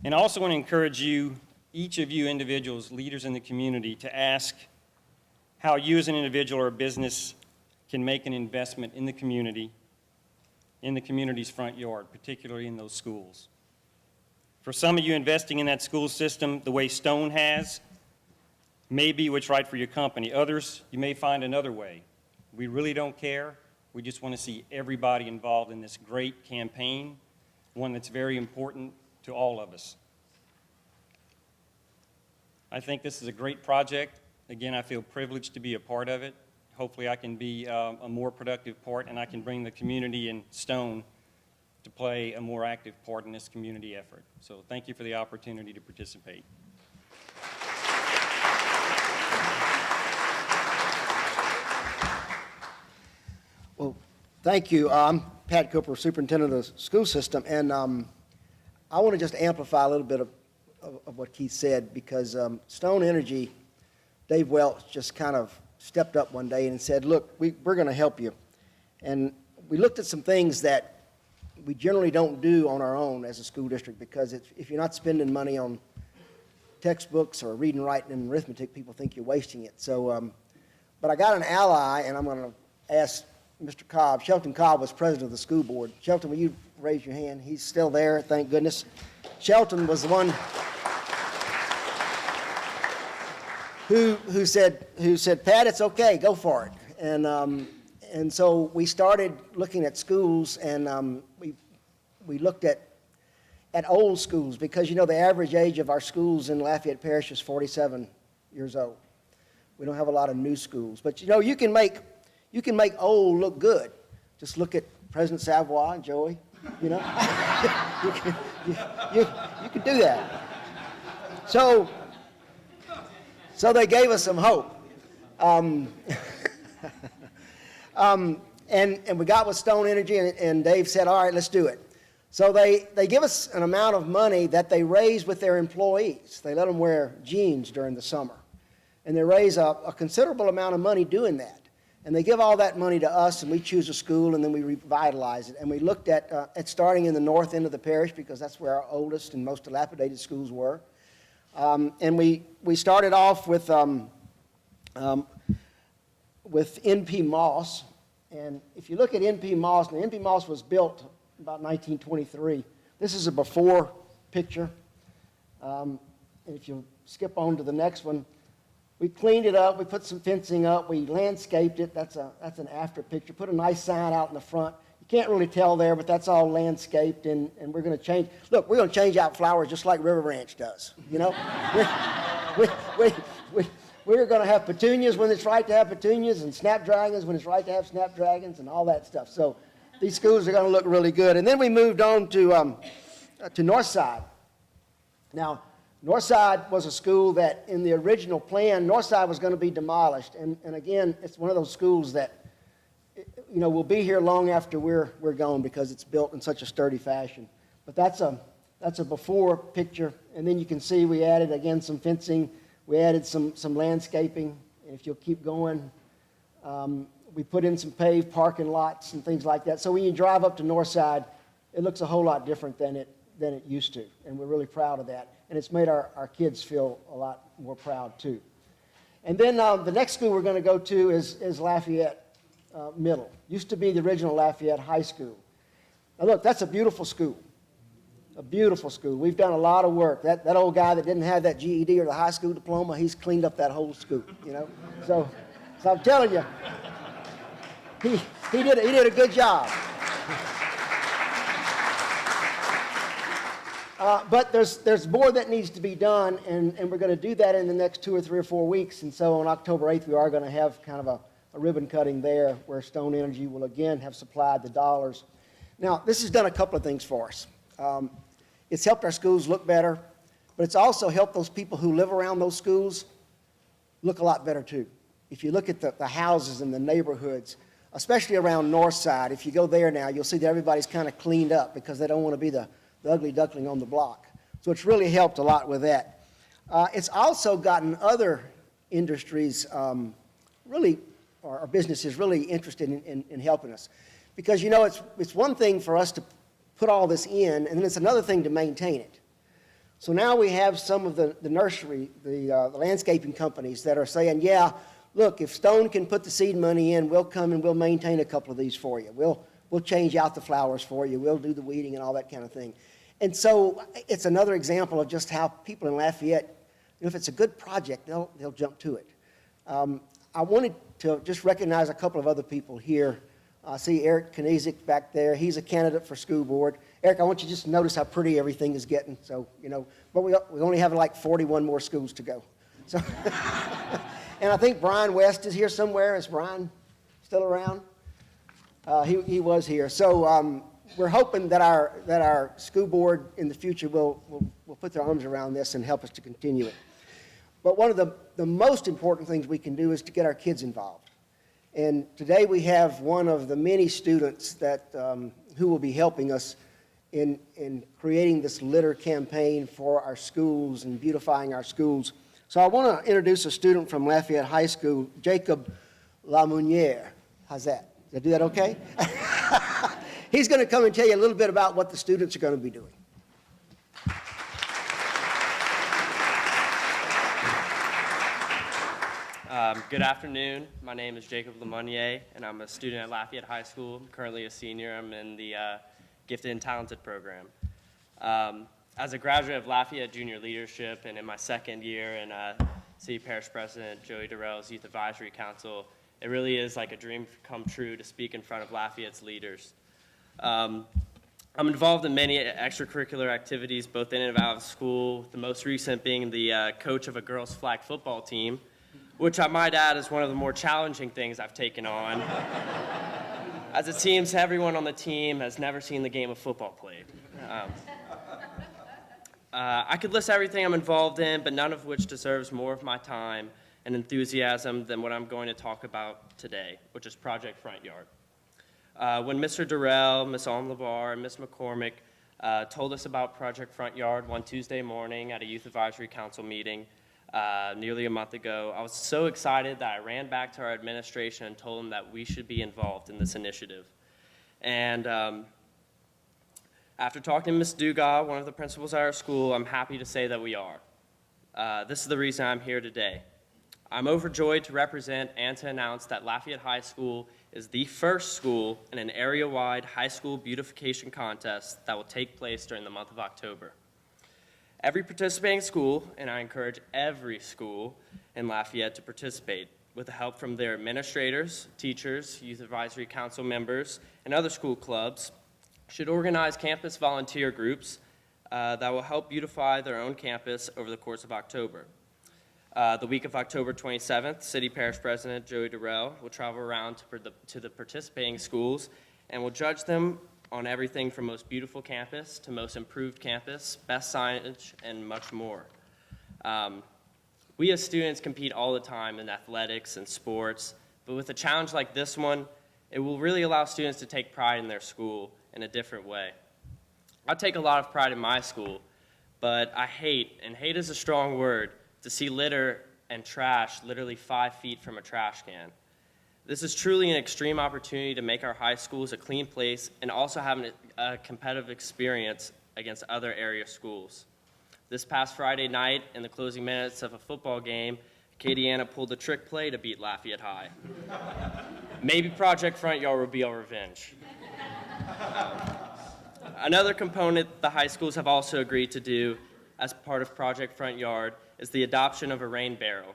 And I also want to encourage you, each of you individuals, leaders in the community, to ask how you as an individual or a business can make an investment in the community's front yard, particularly in those schools. For some of you, investing in that school system the way Stone has may be what's right for your company. Others, you may find another way. We really don't care. We just want to see everybody involved in this great campaign, one that's very important to all of us. I think this is a great project. Again, I feel privileged to be a part of it. Hopefully I can be a more productive part, and I can bring the community in Stone to play a more active part in this community effort. So thank you for the opportunity to participate. Well, thank you. I'm Pat Cooper, Superintendent of the School System, and I want to just amplify a little bit of what Keith said, because Stone Energy, Dave Welch just kind of stepped up one day and said, look, we're going to help you. And we looked at some things that we generally don't do on our own as a school district, because if you're not spending money on textbooks or reading, writing, and arithmetic, people think you're wasting it. So, but I got an ally, and I'm going to ask Mr. Cobb. Shelton Cobb was president of the school board. Shelton, will you raise your hand? He's still there, thank goodness. Shelton was the one who said, Pat, it's okay, go for it. And so we started looking at schools, and we looked at old schools, because, you know, the average age of our schools in Lafayette Parish is 47 years old. We don't have a lot of new schools. But, you know, you can make old look good. Just look at President Savoy and Joey, you know. you can do that. So they gave us some hope. And we got with Stone Energy, and Dave said, all right, let's do it. So they give us an amount of money that they raise with their employees. They let them wear jeans during the summer. And they raise a considerable amount of money doing that. And they give all that money to us, and we choose a school, and then we revitalize it. And we looked at starting in the north end of the parish, because that's where our oldest and most dilapidated schools were. And we started off with NP Moss. And if you look at NP Moss, now NP Moss was built about 1923. This is a before picture. And if you skip on to the next one, we cleaned it up, we put some fencing up, we landscaped it. That's an after picture. Put a nice sign out in the front. You can't really tell there, but that's all landscaped, and we're going to change. Look, we're going to change out flowers just like River Ranch does, you know? We're going to have petunias when it's right to have petunias, and snapdragons when it's right to have snapdragons, and all that stuff. So these schools are going to look really good. And then we moved on to Northside. Now, Northside was a school that, in the original plan, Northside was going to be demolished. And again, it's one of those schools that, you know, will be here long after we're gone, because it's built in such a sturdy fashion. But that's a before picture. And then you can see we added, again, some fencing. We added some landscaping. And if you'll keep going, We put in some paved parking lots and things like that. So when you drive up to Northside, it looks a whole lot different than it used to. And we're really proud of that. And it's made our kids feel a lot more proud, too. And then the next school we're going to go to is Lafayette Middle. Used to be the original Lafayette High School. Now, look, that's a beautiful school. A beautiful school. We've done a lot of work. That old guy that didn't have that GED or the high school diploma, he's cleaned up that whole school, you know. So I'm telling you, he did a good job. But there's more that needs to be done, and we're going to do that in the next 2 or 3 or 4 weeks. And so on October 8th, we are going to have kind of a ribbon cutting there where Stone Energy will again have supplied the dollars. Now, this has done a couple of things for us. It's helped our schools look better, but it's also helped those people who live around those schools look a lot better too. If you look at the houses and the neighborhoods, especially around Northside, if you go there now, you'll see that everybody's kind of cleaned up because they don't want to be the ugly duckling on the block. So it's really helped a lot with that. It's also gotten other industries or businesses really interested in helping us. Because, you know, it's one thing for us to put all this in, and then it's another thing to maintain it. So now we have some of the nursery, the landscaping companies that are saying, yeah, look, if Stone can put the seed money in, we'll come and we'll maintain a couple of these for you. We'll change out the flowers for you. We'll do the weeding and all that kind of thing. And so it's another example of just how people in Lafayette, you know, if it's a good project, they'll jump to it. I wanted to just recognize a couple of other people here. I see Eric Knizik back there. He's a candidate for school board. Eric, I want you to just notice how pretty everything is getting. So, you know, but we only have like 41 more schools to go. So, and I think Brian West is here somewhere. Is Brian still around? He was here. So we're hoping that our school board in the future will put their arms around this and help us to continue it. But one of the most important things we can do is to get our kids involved. And today we have one of the many students that who will be helping us in creating this litter campaign for our schools and beautifying our schools. So I want to introduce a student from Lafayette High School, Jacob Lamouniere. How's that? Did I do that okay? He's going to come and tell you a little bit about what the students are going to be doing. Good afternoon. My name is Jacob Lamouniere, and I'm a student at Lafayette High School. I'm currently a senior. I'm in the Gifted and Talented program. As a graduate of Lafayette Junior Leadership and in my second year in City Parish President Joey Durrell's Youth Advisory Council, it really is like a dream come true to speak in front of Lafayette's leaders. I'm involved in many extracurricular activities, both in and out of school, the most recent being the coach of a girls' flag football team, which I might add is one of the more challenging things I've taken on, as it seems everyone on the team has never seen the game of football played. I could list everything I'm involved in, but none of which deserves more of my time and enthusiasm than what I'm going to talk about today, which is Project Front Yard. When Mr. Durrell, Ms. Almlavar, and Ms. McCormick told us about Project Front Yard one Tuesday morning at a Youth Advisory Council meeting, nearly a month ago, I was so excited that I ran back to our administration and told them that we should be involved in this initiative. And after talking to Ms. Dugas, one of the principals at our school, I'm happy to say that we are. This is the reason I'm here today. I'm overjoyed to represent and to announce that Lafayette High School is the first school in an area-wide high school beautification contest that will take place during the month of October. Every participating school, and I encourage every school in Lafayette to participate, with the help from their administrators, teachers, youth advisory council members, and other school clubs, should organize campus volunteer groups that will help beautify their own campus over the course of October. The week of October 27th, City Parish President Joey Durrell will travel around to the participating schools and will judge them on everything from most beautiful campus to most improved campus, best signage, and much more. We as students compete all the time in athletics and sports, but with a challenge like this one, it will really allow students to take pride in their school in a different way. I take a lot of pride in my school, but I hate, and hate is a strong word, to see litter and trash literally 5 feet from a trash can. This is truly an extreme opportunity to make our high schools a clean place and also have a competitive experience against other area schools. This past Friday night, in the closing minutes of a football game, Acadiana pulled a trick play to beat Lafayette High. Maybe Project Front Yard will be our revenge. Another component the high schools have also agreed to do as part of Project Front Yard is the adoption of a rain barrel.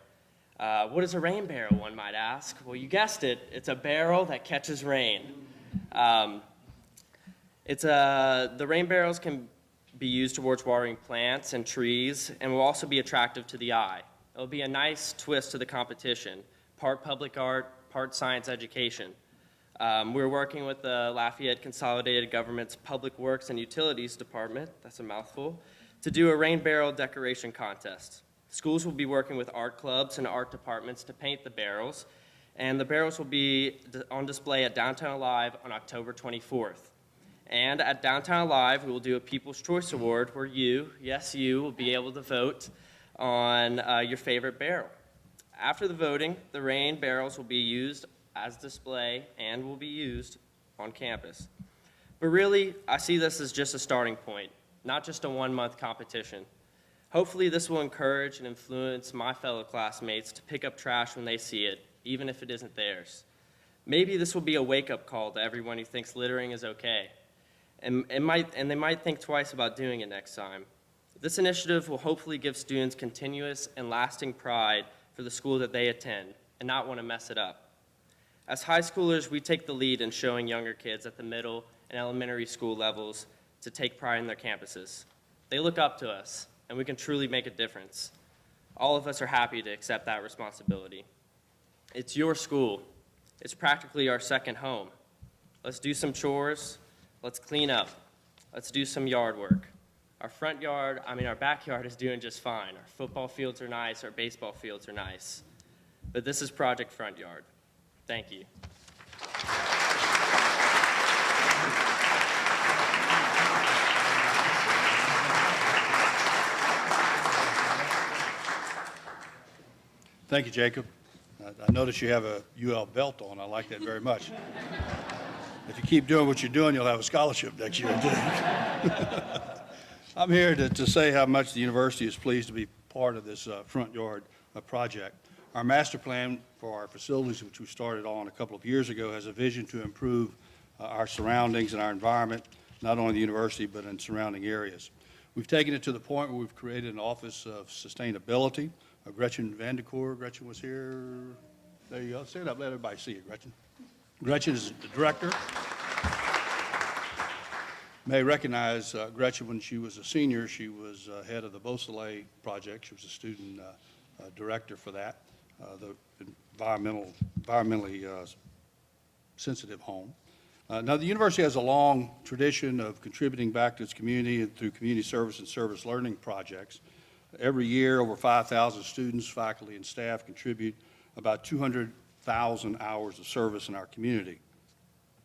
What is a rain barrel, one might ask? Well, you guessed it. It's a barrel that catches rain. The rain barrels can be used towards watering plants and trees and will also be attractive to the eye. It'll be a nice twist to the competition, part public art, part science education. We're working with the Lafayette Consolidated Government's Public Works and Utilities Department, that's a mouthful, to do a rain barrel decoration contest. Schools will be working with art clubs and art departments to paint the barrels, and the barrels will be on display at Downtown Alive on October 24th. And at Downtown Alive, we will do a People's Choice Award where you, yes you, will be able to vote on your favorite barrel. After the voting, the rain barrels will be used as display and will be used on campus. But really, I see this as just a starting point, not just a one-month competition. Hopefully this will encourage and influence my fellow classmates to pick up trash when they see it, even if it isn't theirs. Maybe this will be a wake-up call to everyone who thinks littering is okay, and they might think twice about doing it next time. This initiative will hopefully give students continuous and lasting pride for the school that they attend and not want to mess it up. As high schoolers, we take the lead in showing younger kids at the middle and elementary school levels to take pride in their campuses. They look up to us, and we can truly make a difference. All of us are happy to accept that responsibility. It's your school. It's practically our second home. Let's do some chores. Let's clean up. Let's do some yard work. Our backyard is doing just fine. Our football fields are nice. Our baseball fields are nice. But this is Project Front Yard. Thank you. Thank you, Jacob. I notice you have a UL belt on. I like that very much. If you keep doing what you're doing, you'll have a scholarship next year, too. I'm here to say how much the university is pleased to be part of this front yard project. Our master plan for our facilities, which we started on a couple of years ago, has a vision to improve our surroundings and our environment, not only the university, but in surrounding areas. We've taken it to the point where we've created an Office of Sustainability. Gretchen Vandecour, Gretchen was here. There you go. Stand up, let everybody see you, Gretchen. Gretchen is the director. May recognize Gretchen when she was a senior. She was head of the Beausoleil project. She was a student director for that, the environmentally sensitive home. Now, the university has a long tradition of contributing back to its community through community service and service learning projects. Every year, over 5,000 students, faculty, and staff contribute about 200,000 hours of service in our community.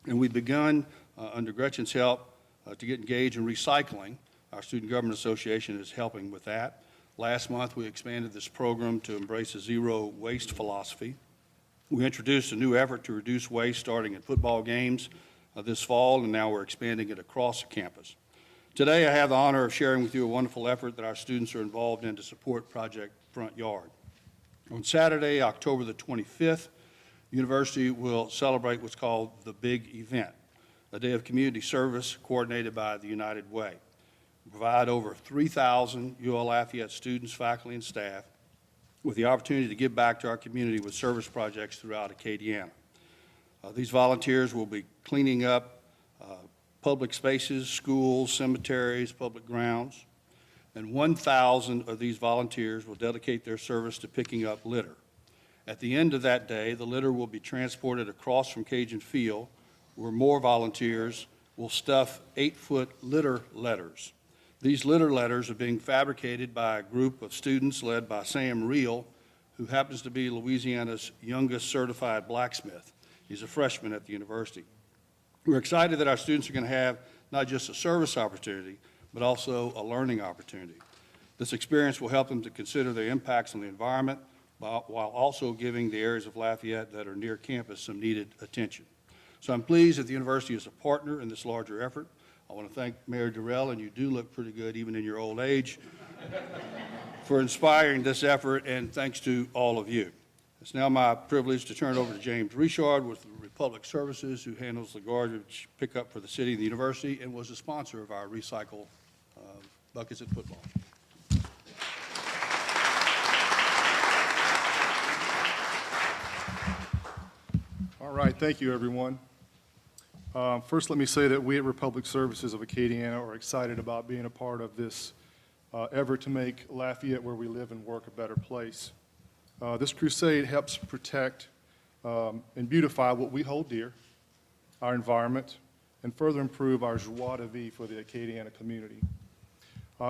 And we've begun, under Gretchen's help, to get engaged in recycling. Our Student Government Association is helping with that. Last month, we expanded this program to embrace a zero waste philosophy. We introduced a new effort to reduce waste starting at football games this fall, and now we're expanding it across the campus. Today, I have the honor of sharing with you a wonderful effort that our students are involved in to support Project Front Yard. On Saturday, October the 25th, the university will celebrate what's called the Big Event, a day of community service coordinated by the United Way. We provide over 3,000 UL Lafayette students, faculty, and staff with the opportunity to give back to our community with service projects throughout Acadiana. These volunteers will be cleaning up public spaces, schools, cemeteries, public grounds, and 1,000 of these volunteers will dedicate their service to picking up litter. At the end of that day, the litter will be transported across from Cajun Field, where more volunteers will stuff 8-foot litter letters. These litter letters are being fabricated by a group of students led by Sam Reel, who happens to be Louisiana's youngest certified blacksmith. He's a freshman at the university. We're excited that our students are going to have not just a service opportunity, but also a learning opportunity. This experience will help them to consider their impacts on the environment, while also giving the areas of Lafayette that are near campus some needed attention. So I'm pleased that the university is a partner in this larger effort. I want to thank Mayor Durrell, and you do look pretty good even in your old age, for inspiring this effort, and thanks to all of you. It's now my privilege to turn it over to James Richard with Republic Services, who handles the garbage pickup for the city and the university and was a sponsor of our recycle buckets at football. All right, thank you, everyone. First, let me say that we at Republic Services of Acadiana are excited about being a part of this effort to make Lafayette, where we live and work, a better place. This crusade helps protect and beautify what we hold dear, our environment, and further improve our joie de vivre for the Acadiana community.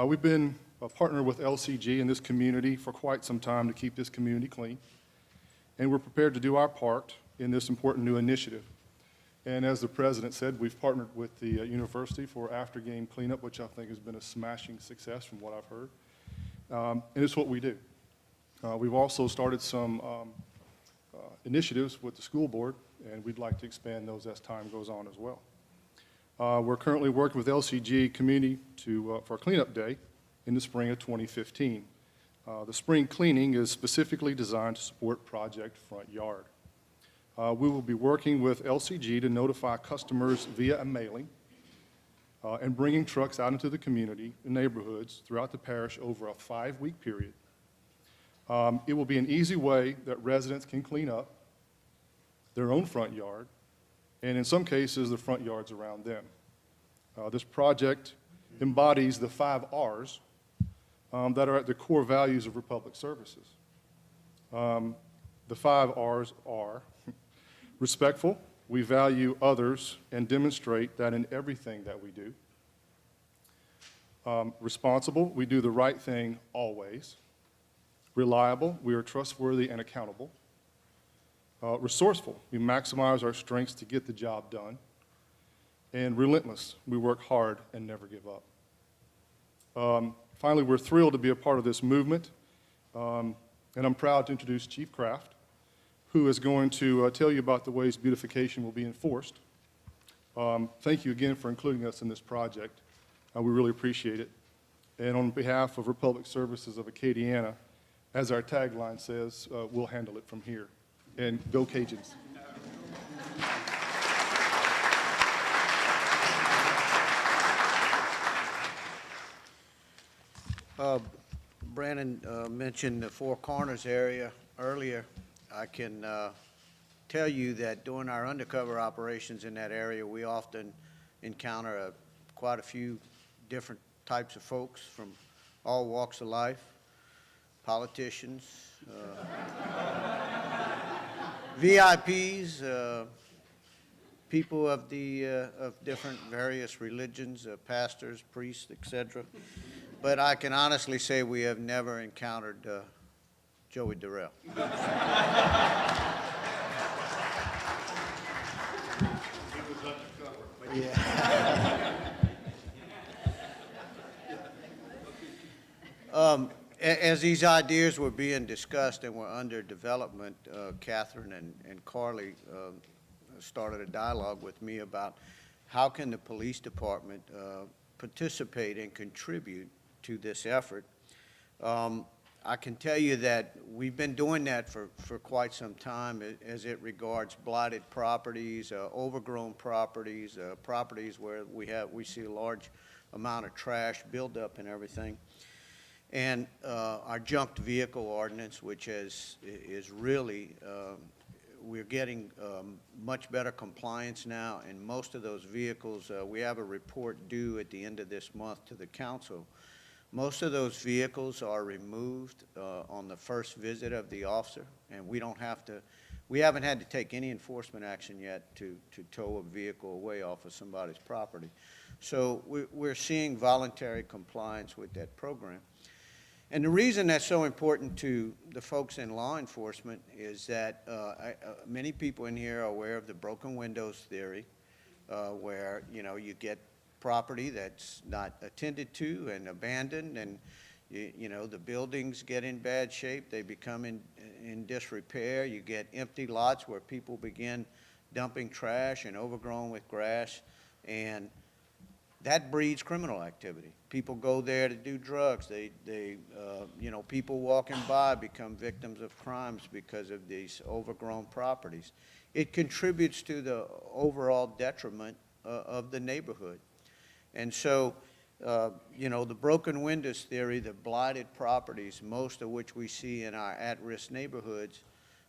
We've been a partner with LCG in this community for quite some time to keep this community clean, and we're prepared to do our part in this important new initiative. And as the president said, we've partnered with the university for after-game cleanup, which I think has been a smashing success from what I've heard. And it's what we do. We've also started some initiatives with the school board, and we'd like to expand those as time goes on as well. We're currently working with LCG Community for a cleanup day in the spring of 2015. The spring cleaning is specifically designed to support Project Front Yard. We will be working with LCG to notify customers via a mailing and bringing trucks out into the community and neighborhoods throughout the parish over a 5-week period. It will be an easy way that residents can clean up their own front yard, and in some cases, the front yards around them. This project embodies the 5 R's that are at the core values of Republic Services. The 5 R's are respectful, we value others and demonstrate that in everything that we do. Responsible, we do the right thing always. Reliable, we are trustworthy and accountable. Resourceful, we maximize our strengths to get the job done. And relentless, we work hard and never give up. Finally, we're thrilled to be a part of this movement, and I'm proud to introduce Chief Kraft, who is going to tell you about the ways beautification will be enforced. Thank you again for including us in this project. We really appreciate it. And on behalf of Republic Services of Acadiana, as our tagline says, we'll handle it from here. And go Cajuns. Brandon mentioned the Four Corners area earlier. I can tell you that during our undercover operations in that area, we often encounter quite a few different types of folks from all walks of life, politicians, VIPs, people of different various religions, pastors, priests, etc. But I can honestly say we have never encountered Joey Durrell. Yeah. As these ideas were being discussed and were under development, Catherine and Carly started a dialogue with me about how can the police department participate and contribute to this effort. I can tell you that we've been doing that for quite some time as it regards blighted properties, overgrown properties, properties where we see a large amount of trash buildup and everything. And our junked vehicle ordinance, which is really, we're getting much better compliance now, and most of those vehicles, we have a report due at the end of this month to the council. Most of those vehicles are removed on the first visit of the officer, and we haven't had to take any enforcement action yet to tow a vehicle away off of somebody's property. So we're seeing voluntary compliance with that program. And the reason that's so important to the folks in law enforcement is that many people in here are aware of the broken windows theory, where, you know, you get property that's not attended to and abandoned, and You know, the buildings get in bad shape, they become in disrepair, you get empty lots where people begin dumping trash and overgrown with grass, and that breeds criminal activity. People go there to do drugs. You know, people walking by become victims of crimes because of these overgrown properties. It contributes to the overall detriment of the neighborhood. And so, you know, the broken windows theory, the blighted properties, most of which we see in our at-risk neighborhoods,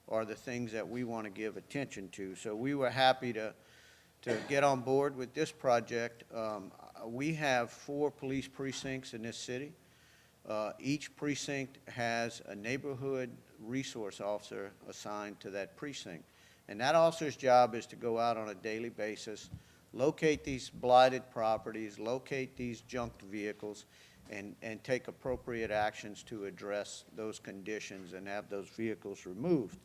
are the things that we want to give attention to. So we were happy to get on board with this project. We have 4 police precincts in this city. Each precinct has a neighborhood resource officer assigned to that precinct. And that officer's job is to go out on a daily basis, locate these blighted properties, locate these junked vehicles, and take appropriate actions to address those conditions and have those vehicles removed.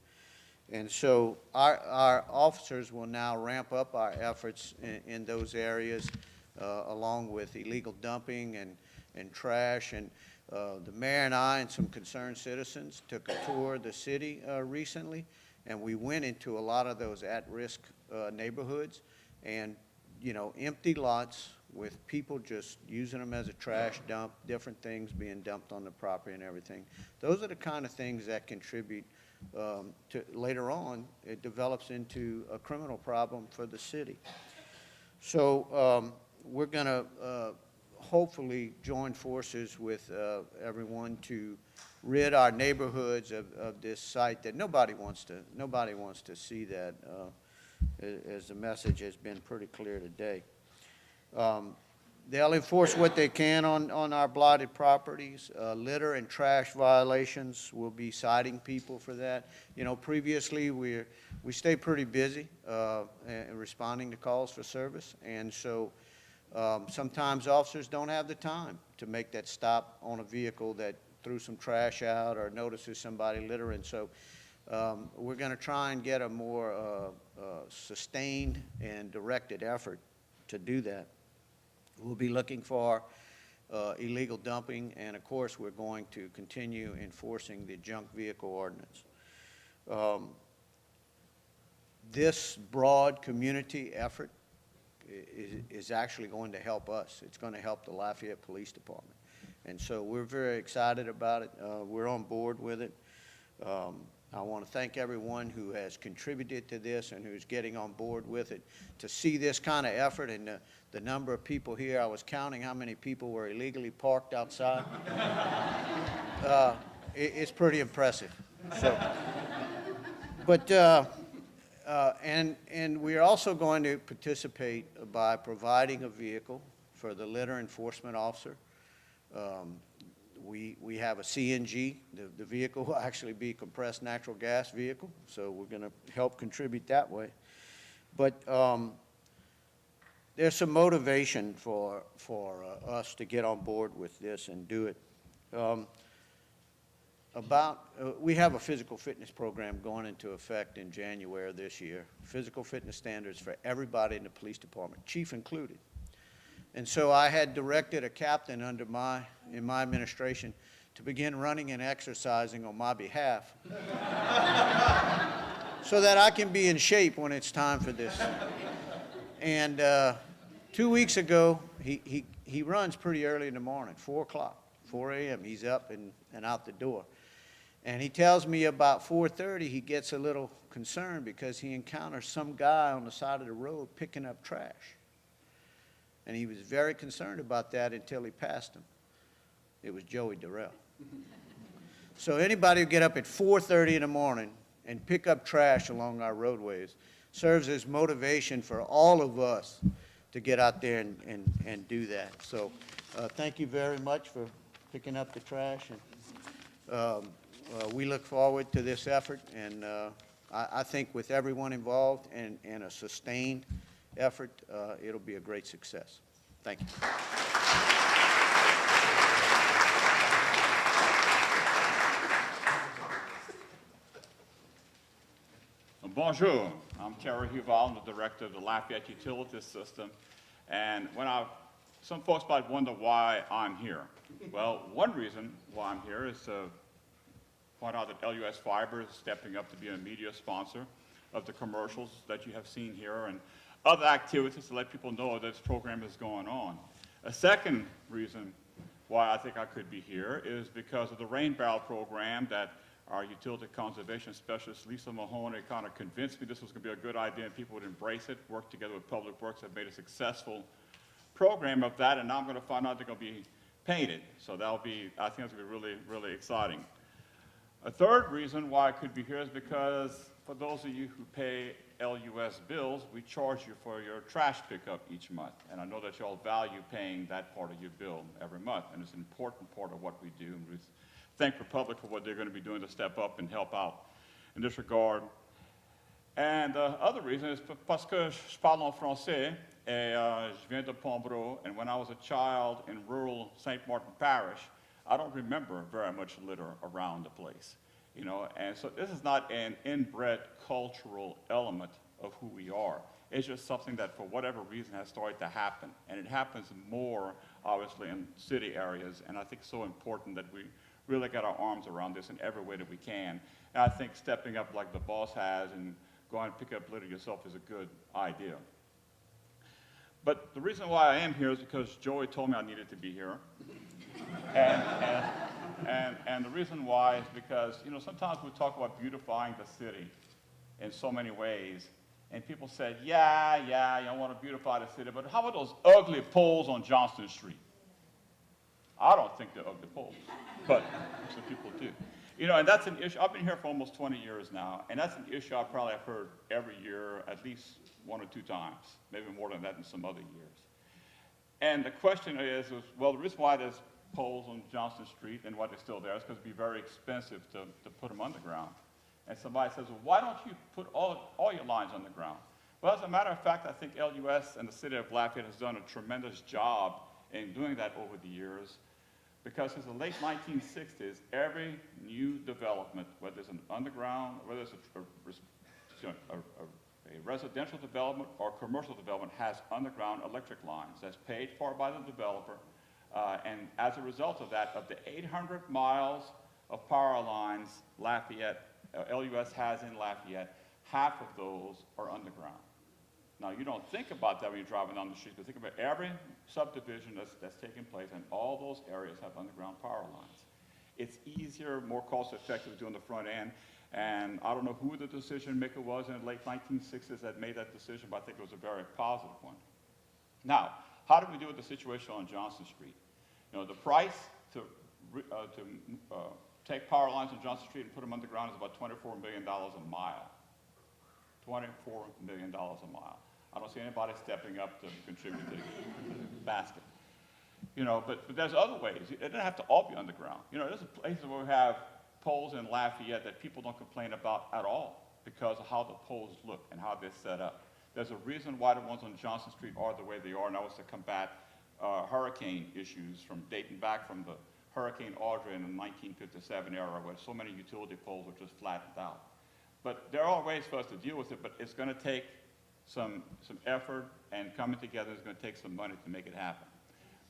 And so our officers will now ramp up our efforts in those areas, along with illegal dumping and trash. And the mayor and I and some concerned citizens took a tour of the city recently, and we went into a lot of those at-risk neighborhoods, and, you know, empty lots with people just using them as a trash dump, different things being dumped on the property and everything. Those are the kind of things that contribute to later on, it develops into a criminal problem for the city. So we're going to hopefully join forces with everyone to rid our neighborhoods of this site that nobody wants to see that, as the message has been pretty clear today. They'll enforce what they can on our blighted properties. Litter and trash violations, will be citing people for that. You know, previously we stay pretty busy in responding to calls for service, and so sometimes officers don't have the time to make that stop on a vehicle that threw some trash out or notices somebody littering. So we're going to try and get a more sustained and directed effort to do that. We'll be looking for illegal dumping, and of course, we're going to continue enforcing the junk vehicle ordinance. This broad community effort is actually going to help us. It's going to help the Lafayette Police Department. And so we're very excited about it. We're on board with it. I want to thank everyone who has contributed to this and who's getting on board with it. To see this kind of effort and the number of people here, I was counting how many people were illegally parked outside. It's pretty impressive. So, but, and we're also going to participate by providing a vehicle for the litter enforcement officer. We have a CNG. The vehicle will actually be a compressed natural gas vehicle, so we're going to help contribute that way. But there's some motivation for us to get on board with this and do it. We have a physical fitness program going into effect in January of this year. Physical fitness standards for everybody in the police department, chief included. And so I had directed a captain in my administration to begin running and exercising on my behalf so that I can be in shape when it's time for this. And 2 weeks ago, he runs pretty early in the morning, 4 o'clock, 4 a.m. He's up and out the door. And he tells me about 4:30 he gets a little concerned because he encounters some guy on the side of the road picking up trash. And he was very concerned about that until he passed him. It was Joey Durrell. So anybody who get up at 4:30 in the morning and pick up trash along our roadways serves as motivation for all of us to get out there and do that. So thank you very much for picking up the trash. And we look forward to this effort. And I think with everyone involved and a sustained effort, it'll be a great success. Thank you. Bonjour, I'm Terry Huval, I'm the director of the Lafayette Utility System. And when I some folks might wonder why I'm here. Well, one reason why I'm here is to point out that LUS Fiber is stepping up to be a media sponsor of the commercials that you have seen here and other activities to let people know that this program is going on. A second reason why I think I could be here is because of the rain barrel program that our utility conservation specialist, Lisa Mahoney, kind of convinced me this was going to be a good idea and people would embrace it, work together with Public Works, have made a successful program of that, and now I'm going to find out they're going to be painted. So that'll be, I think it's going to be really, really exciting. A third reason why I could be here is because for those of you who pay LUS bills, we charge you for your trash pickup each month. And I know that you all value paying that part of your bill every month, and it's an important part of what we do. And we thank Republic for what they're going to be doing to step up and help out in this regard. And the other reason is parce que je parle en français, et je viens de Pombro, and when I was a child in rural St. Martin Parish, I don't remember very much litter around the place, you know, and so this is not an inbred cultural element of who we are. It's just something that for whatever reason has started to happen, and it happens more, obviously, in city areas, and I think it's so important that we really get our arms around this in every way that we can. And I think stepping up like the boss has and going and pick up litter yourself is a good idea. But the reason why I am here is because Joey told me I needed to be here. And the reason why is because, you know, sometimes we talk about beautifying the city in so many ways, and people say, yeah, you want to beautify the city, but how about those ugly poles on Johnston Street? I don't think they're ugly poles, but some people do. You know, and that's an issue. I've been here for almost 20 years now, and that's an issue I probably have heard every year at least 1 or 2 times, maybe more than that in some other years. And the question is, well, the reason why there's poles on Johnston Street and why they're still there is because it'd be very expensive to put them underground. And somebody says, well, why don't you put all your lines underground? Well, as a matter of fact, I think LUS and the city of Lafayette has done a tremendous job in doing that over the years, because since the late 1960s, every new development, whether it's an underground, whether it's a residential development or commercial development, has underground electric lines. That's paid for by the developer. And as a result of that, of the 800 miles of power lines LUS has in Lafayette, half of those are underground. Now, you don't think about that when you're driving down the street, but think about every subdivision that's taking place, and all those areas have underground power lines. It's easier, more cost-effective to do on the front end, and I don't know who the decision maker was in the late 1960s that made that decision, but I think it was a very positive one. Now, how do we deal with the situation on Johnston Street? You know, the price to take power lines on Johnston Street and put them underground is about $24 million a mile. $24 million a mile. I don't see anybody stepping up to contribute to the basket. You know, but there's other ways. It doesn't have to all be underground. You know, there's places where we have poles in Lafayette that people don't complain about at all because of how the poles look and how they're set up. There's a reason why the ones on Johnston Street are the way they are, and that was to combat hurricane issues from dating back from the Hurricane Audrey in the 1957 era, where so many utility poles were just flattened out. But there are ways for us to deal with it, but it's going to take some effort, and coming together is going to take some money to make it happen.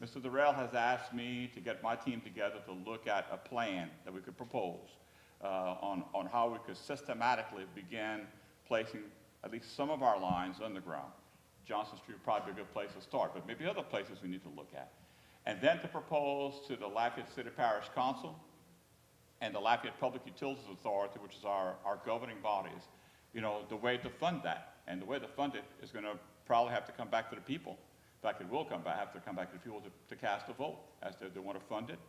Mr. Durrell has asked me to get my team together to look at a plan that we could propose on how we could systematically begin placing at least some of our lines underground. Johnston Street would probably be a good place to start, but maybe other places we need to look at. And then to propose to the Lafayette City Parish Council and the Lafayette Public Utilities Authority, which is our governing bodies, you know, the way to fund that. And the way to fund it is going to probably have to come back to the people. In fact, it will have to come back to the people to cast a vote as to if they want to fund it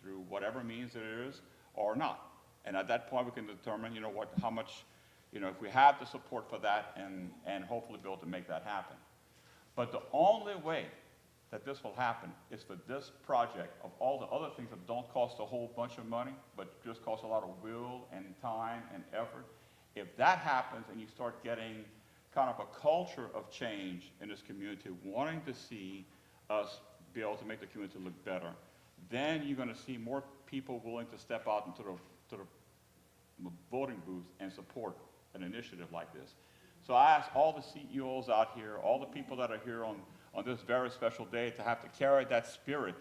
through whatever means it is or not. And at that point, we can determine, you know, how much, you know, if we have the support for that and hopefully be able to make that happen. But the only way that this will happen is for this project, of all the other things that don't cost a whole bunch of money, but just cost a lot of will and time and effort. If that happens and you start getting kind of a culture of change in this community, wanting to see us be able to make the community look better, then you're going to see more people willing to step out into the voting booth and support an initiative like this. So I ask all the CEOs out here, all the people that are here on this very special day to have to carry that spirit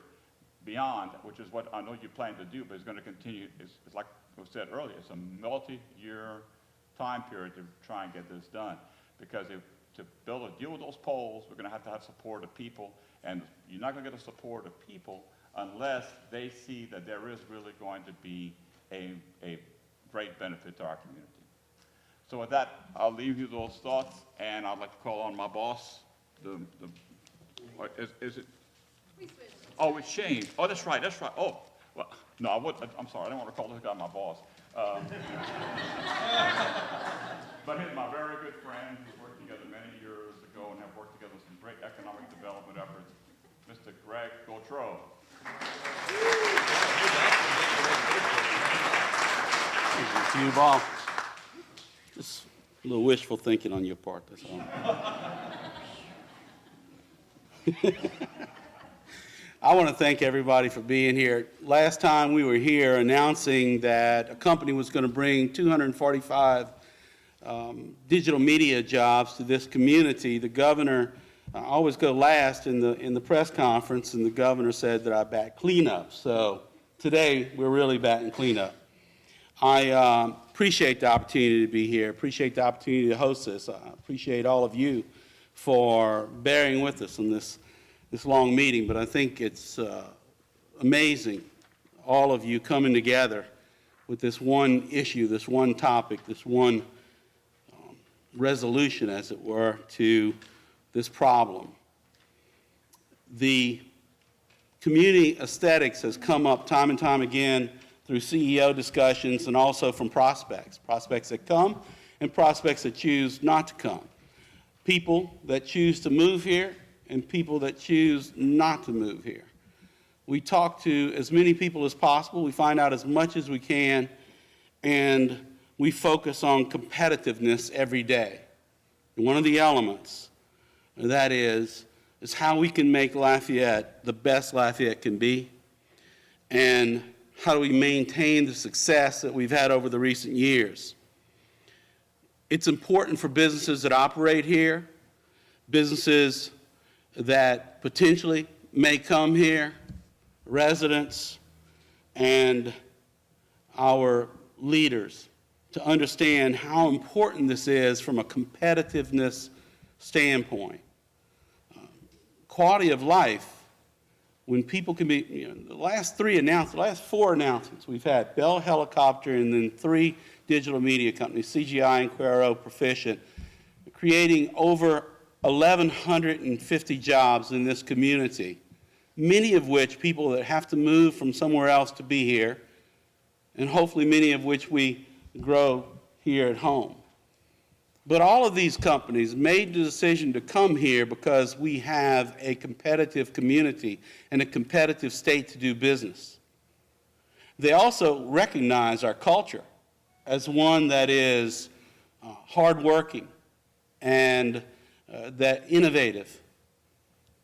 beyond, which is what I know you plan to do, but it's going to continue. It's like was said earlier, it's a multi-year time period to try and get this done. Because to deal with those poles, we're going to have support of people, and you're not going to get the support of people unless they see that there is really going to be a great benefit to our community. So with that, I'll leave you those thoughts, and I'd like to call on my boss. Is it? Oh, it's Shane. Oh, that's right. Oh, well, no, I'm sorry. I don't want to call this guy my boss. But he's my very good friend. We've worked together many years ago and have worked together some great economic development efforts, Mr. Greg Gautreaux. To you, Bob. Just a little wishful thinking on your part, that's all. I want to thank everybody for being here. Last time we were here announcing that a company was going to bring 245 digital media jobs to this community. The governor, I always go last in the press conference, and the governor said that I back cleanup. So today we're really batting cleanup. I appreciate the opportunity to be here, appreciate the opportunity to host this. I appreciate all of you for bearing with us on this long meeting, but I think it's amazing, all of you coming together with this one issue, this one topic, this one resolution, as it were, to this problem. The community aesthetics has come up time and time again through CEO discussions and also from prospects that come and prospects that choose not to come, people that choose to move here and people that choose not to move here. We talk to as many people as possible, we find out as much as we can, and we focus on competitiveness every day. And one of the elements of that is how we can make Lafayette the best Lafayette can be, and how do we maintain the success that we've had over the recent years. It's important for businesses that operate here, businesses that potentially may come here, residents, and our leaders to understand how important this is from a competitiveness standpoint. Quality of life, when people can be, the last four announcements we've had, Bell Helicopter and then 3 digital media companies, CGI, Inquero, Proficient, creating over 1,150 jobs in this community, many of which people that have to move from somewhere else to be here, and hopefully many of which we grow here at home. But all of these companies made the decision to come here because we have a competitive community and a competitive state to do business. They also recognize our culture as one that is hardworking and that innovative.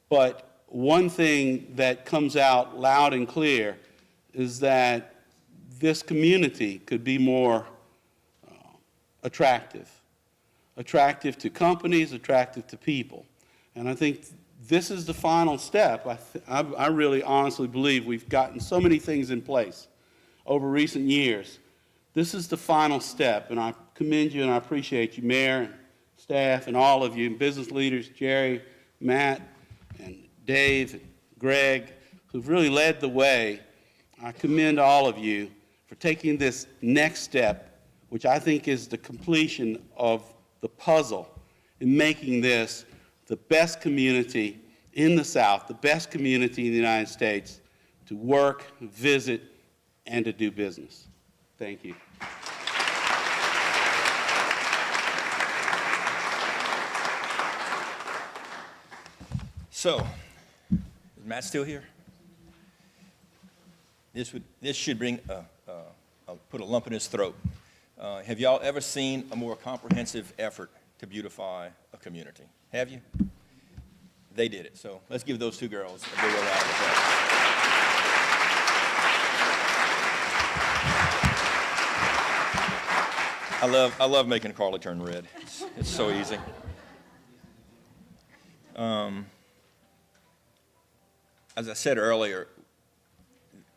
But one thing that comes out loud and clear is that this community could be more attractive to companies, attractive to people. And I think this is the final step. I really honestly believe we've gotten so many things in place over recent years. This is the final step, and I commend you and I appreciate you, Mayor, and staff, and all of you, and business leaders, Jerry, Matt, and Dave, and Greg, who've really led the way. I commend all of you for taking this next step, which I think is the completion of the puzzle in making this the best community in the South, the best community in the United States to work, visit, and to do business. Thank you. So, is Matt still here? This should bring put a lump in his throat. Have y'all ever seen a more comprehensive effort to beautify a community? Have you? They did it. So let's give those two girls a big round of applause. I love making Carly turn red. It's so easy. as I said earlier,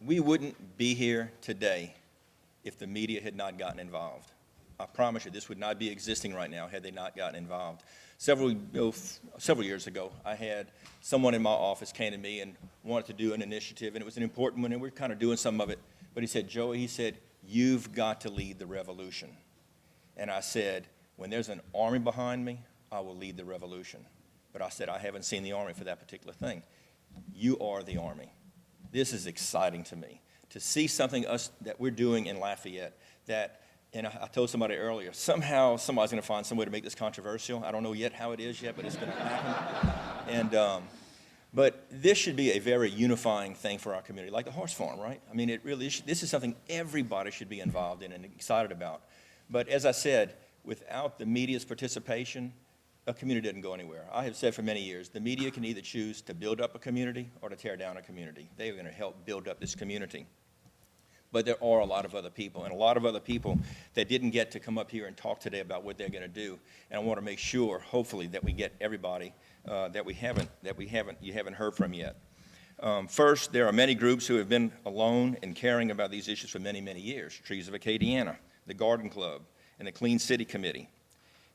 we wouldn't be here today if the media had not gotten involved. I promise you, this would not be existing right now had they not gotten involved. Several years ago, I had someone in my office came to me and wanted to do an initiative, and it was an important one, and we're kind of doing some of it. But he said, Joey, he said, you've got to lead the revolution. And I said, when there's an army behind me, I will lead the revolution. But I said, I haven't seen the army for that particular thing. You are the army. This is exciting to me, to see something that we're doing in Lafayette that, and I told somebody earlier, somehow somebody's going to find some way to make this controversial. I don't know yet how it is yet, but it's going to happen. But this should be a very unifying thing for our community, like the horse farm, right? I mean, it really is, this is something everybody should be involved in and excited about. But as I said, without the media's participation, a community doesn't go anywhere. I have said for many years, the media can either choose to build up a community or to tear down a community. They are going to help build up this community. But there are a lot of other people, and a lot of other people that didn't get to come up here and talk today about what they're going to do. And I want to make sure, hopefully, that we get everybody that you haven't heard from yet. First, there are many groups who have been alone in caring about these issues for many, many years. Trees of Acadiana, the Garden Club, and the Clean City Committee,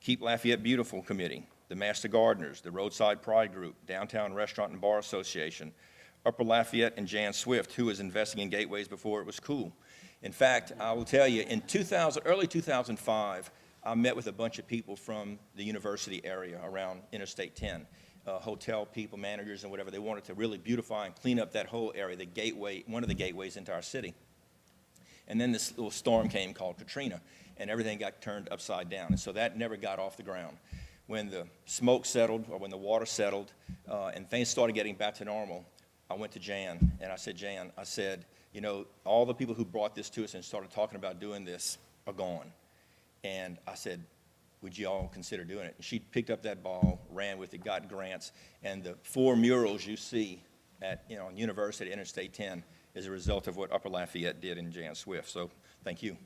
Keep Lafayette Beautiful Committee, the Master Gardeners, the Roadside Pride Group, Downtown Restaurant and Bar Association, Upper Lafayette, and Jan Swift, who was investing in gateways before it was cool. In fact, I will tell you, in early 2005, I met with a bunch of people from the university area around Interstate 10, hotel people, managers, and whatever. They wanted to really beautify and clean up that whole area, the gateway, one of the gateways into our city. And then this little storm came called Katrina, and everything got turned upside down. And so that never got off the ground. When the smoke settled, or when the water settled, and things started getting back to normal, I went to Jan, and I said, Jan, I said, you know, all the people who brought this to us and started talking about doing this are gone. And I said, would you all consider doing it? And she picked up that ball, ran with it, got grants, and the 4 murals you see at, on University at Interstate 10 is a result of what Upper Lafayette did in Jan Swift, so thank you.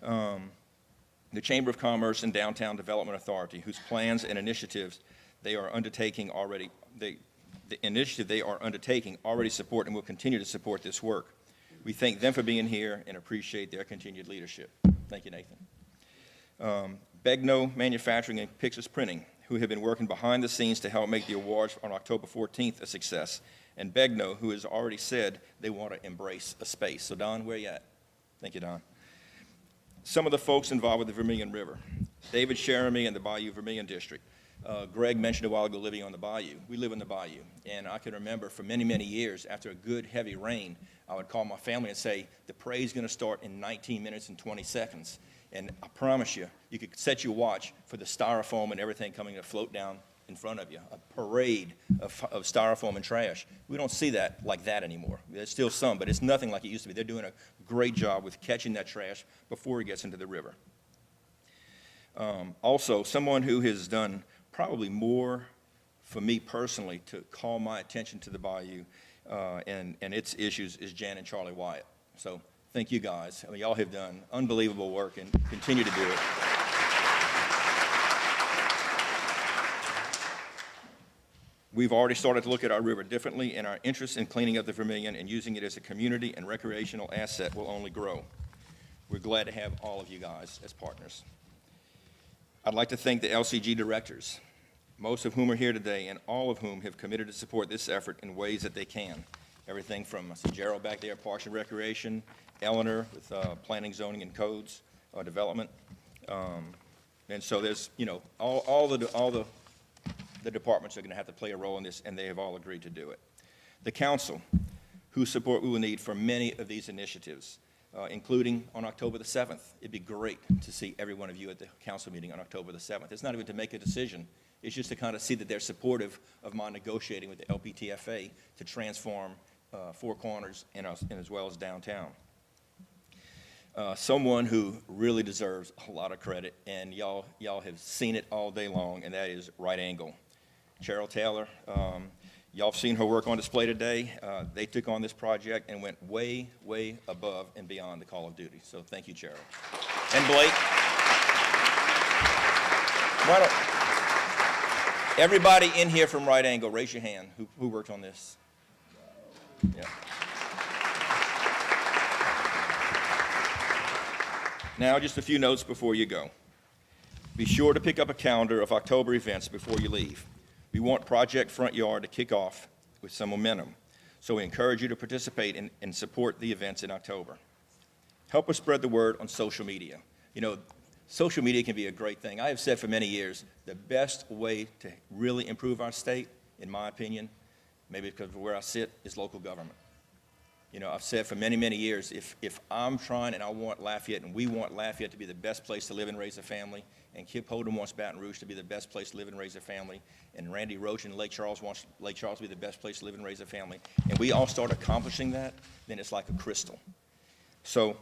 The Chamber of Commerce and Downtown Development Authority, whose plans and initiatives they are undertaking already, the initiative they are undertaking already support and will continue to support this work. We thank them for being here and appreciate their continued leadership. Thank you, Nathan. Begno Manufacturing and Pixis Printing, who have been working behind the scenes to help make the awards on October 14th a success. And Begno, who has already said they want to embrace a space. So, Don, where you at? Thank you, Don. Some of the folks involved with the Vermilion River. David Sheremy and the Bayou Vermilion District. Greg mentioned a while ago living on the bayou. We live in the bayou, and I can remember for many, many years, after a good heavy rain, I would call my family and say, the parade's going to start in 19 minutes and 20 seconds. And I promise you, you could set your watch for the styrofoam and everything coming to float down in front of you, a parade of styrofoam and trash. We don't see that like that anymore. There's still some, but it's nothing like it used to be. They're doing a great job with catching that trash before it gets into the river. Also, someone who has done probably more for me personally to call my attention to the bayou and its issues is Jan and Charlie Wyatt. So thank you guys. I mean, y'all have done unbelievable work and continue to do it. We've already started to look at our river differently, and our interest in cleaning up the Vermilion and using it as a community and recreational asset will only grow. We're glad to have all of you guys as partners. I'd like to thank the LCG directors, most of whom are here today, and all of whom have committed to support this effort in ways that they can. Everything from Gerald back there, Parks and Recreation, Eleanor with Planning, Zoning, and Codes Development. And so there's, you know, all the departments are going to have to play a role in this, and they have all agreed to do it. The council, whose support we will need for many of these initiatives, including on October the 7th. It'd be great to see every one of you at the council meeting on October the 7th. It's not even to make a decision. It's just to kind of see that they're supportive of my negotiating with the LPTFA to transform Four Corners and as well as downtown. Someone who really deserves a lot of credit, and y'all have seen it all day long, and that is Right Angle. Cheryl Taylor, y'all have seen her work on display today. They took on this project and went way, way above and beyond the call of duty. So thank you, Cheryl. And Blake. Why don't everybody in here from Right Angle, raise your hand, who worked on this? Yeah. Now, just a few notes before you go. Be sure to pick up a calendar of October events before you leave. We want Project Front Yard to kick off with some momentum, so we encourage you to participate and support the events in October. Help us spread the word on social media. You know, social media can be a great thing. I have said for many years, the best way to really improve our state, in my opinion, maybe because of where I sit, is local government. You know, I've said for many, many years, if I'm trying and I want Lafayette and we want Lafayette to be the best place to live and raise a family, and Kip Holden wants Baton Rouge to be the best place to live and raise a family, and Randy Roach in Lake Charles wants Lake Charles to be the best place to live and raise a family, and we all start accomplishing that, then it's like a crystal. So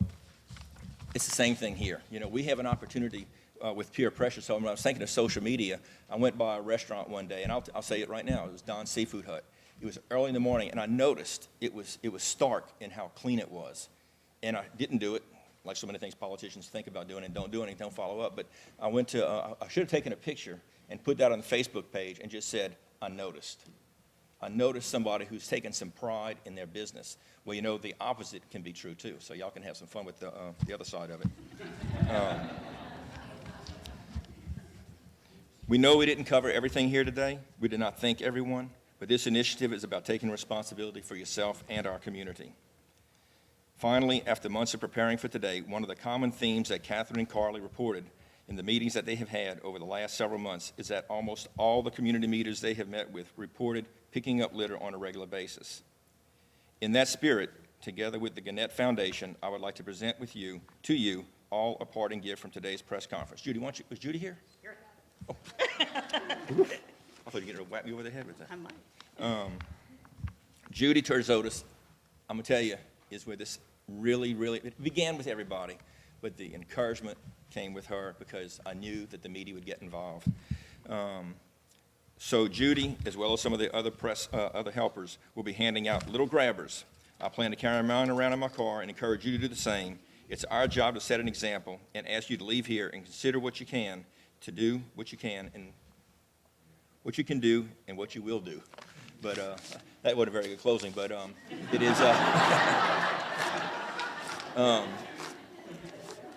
it's the same thing here. You know, we have an opportunity with peer pressure. So when I was thinking of social media, I went by a restaurant one day, and I'll say it right now, it was Don's Seafood Hut. It was early in the morning, and I noticed it was stark in how clean it was. And I didn't do it, like so many things politicians think about doing and don't do it and don't follow up. But I went to, I should have taken a picture and put that on the Facebook page and just said, I noticed. I noticed somebody who's taken some pride in their business. Well, you know, the opposite can be true, too. So y'all can have some fun with the other side of it. We know we didn't cover everything here today. We did not thank everyone. But this initiative is about taking responsibility for yourself and our community. Finally, after months of preparing for today, one of the common themes that Catherine and Carly reported in the meetings that they have had over the last several months is that almost all the community leaders they have met with reported picking up litter on a regular basis. In that spirit, together with the Gannett Foundation, I would like to present to you all a parting gift from today's press conference. Judy, was Judy here? Here. Oh. I thought you were going to whack me over the head with that. I might. Judy Terzotis, I'm going to tell you, is where this really, it began with everybody, but the encouragement came with her because I knew that the media would get involved. So Judy, as well as some of the other other helpers, will be handing out little grabbers. I plan to carry mine around in my car and encourage you to do the same. It's our job to set an example and ask you to leave here and consider what you can, to do what you can, and what you can do and what you will do. But that wasn't a very good closing, but it is,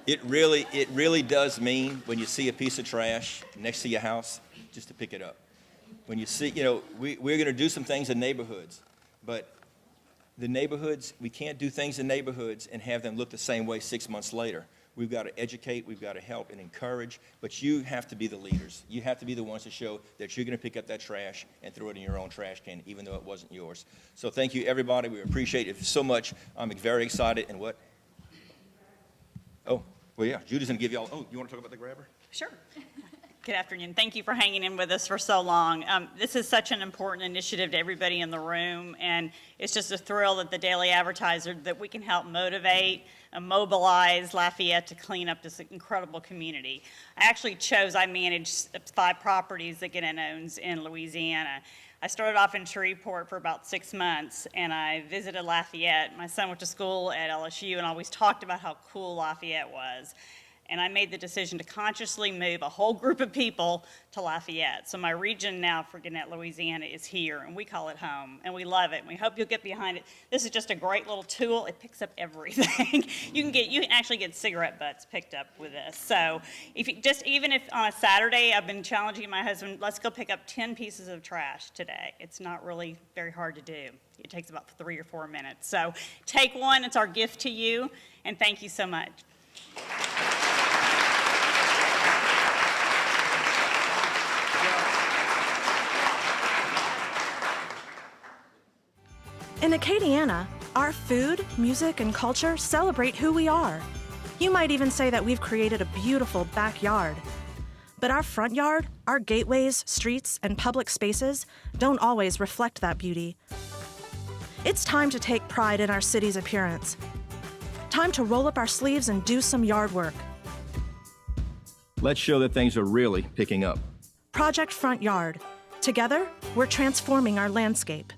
it really does mean when you see a piece of trash next to your house, just to pick it up. When you see, you know, we're going to do some things in neighborhoods, but the neighborhoods, we can't do things in neighborhoods and have them look the same way 6 months later. We've got to educate, we've got to help and encourage, but you have to be the leaders. You have to be the ones to show that you're going to pick up that trash and throw it in your own trash can, even though it wasn't yours. So thank you, everybody. We appreciate it so much. I'm very excited. And what? Oh, well, yeah, Judy's going to give you all. Oh, you want to talk about the grabber? Sure. Good afternoon. Thank you for hanging in with us for so long. This is such an important initiative to everybody in the room, and it's just a thrill that the Daily Advertiser, that we can help motivate and mobilize Lafayette to clean up this incredible community. I manage 5 properties that Gannett owns in Louisiana. I started off in Shreveport for about 6 months, and I visited Lafayette. My son went to school at LSU and always talked about how cool Lafayette was. And I made the decision to consciously move a whole group of people to Lafayette. So my region now for Gannett, Louisiana is here, and we call it home, and we love it, and we hope you'll get behind it. This is just a great little tool. It picks up everything. You can actually get cigarette butts picked up with this. So even if on a Saturday, I've been challenging my husband, let's go pick up 10 pieces of trash today. It's not really very hard to do. It takes about 3 or 4 minutes. So take one. It's our gift to you, and thank you so much. In Acadiana, our food, music, and culture celebrate who we are. You might even say that we've created a beautiful backyard. But our front yard, our gateways, streets, and public spaces don't always reflect that beauty. It's time to take pride in our city's appearance. Time to roll up our sleeves and do some yard work. Let's show that things are really picking up. Project Front Yard. Together, we're transforming our landscape.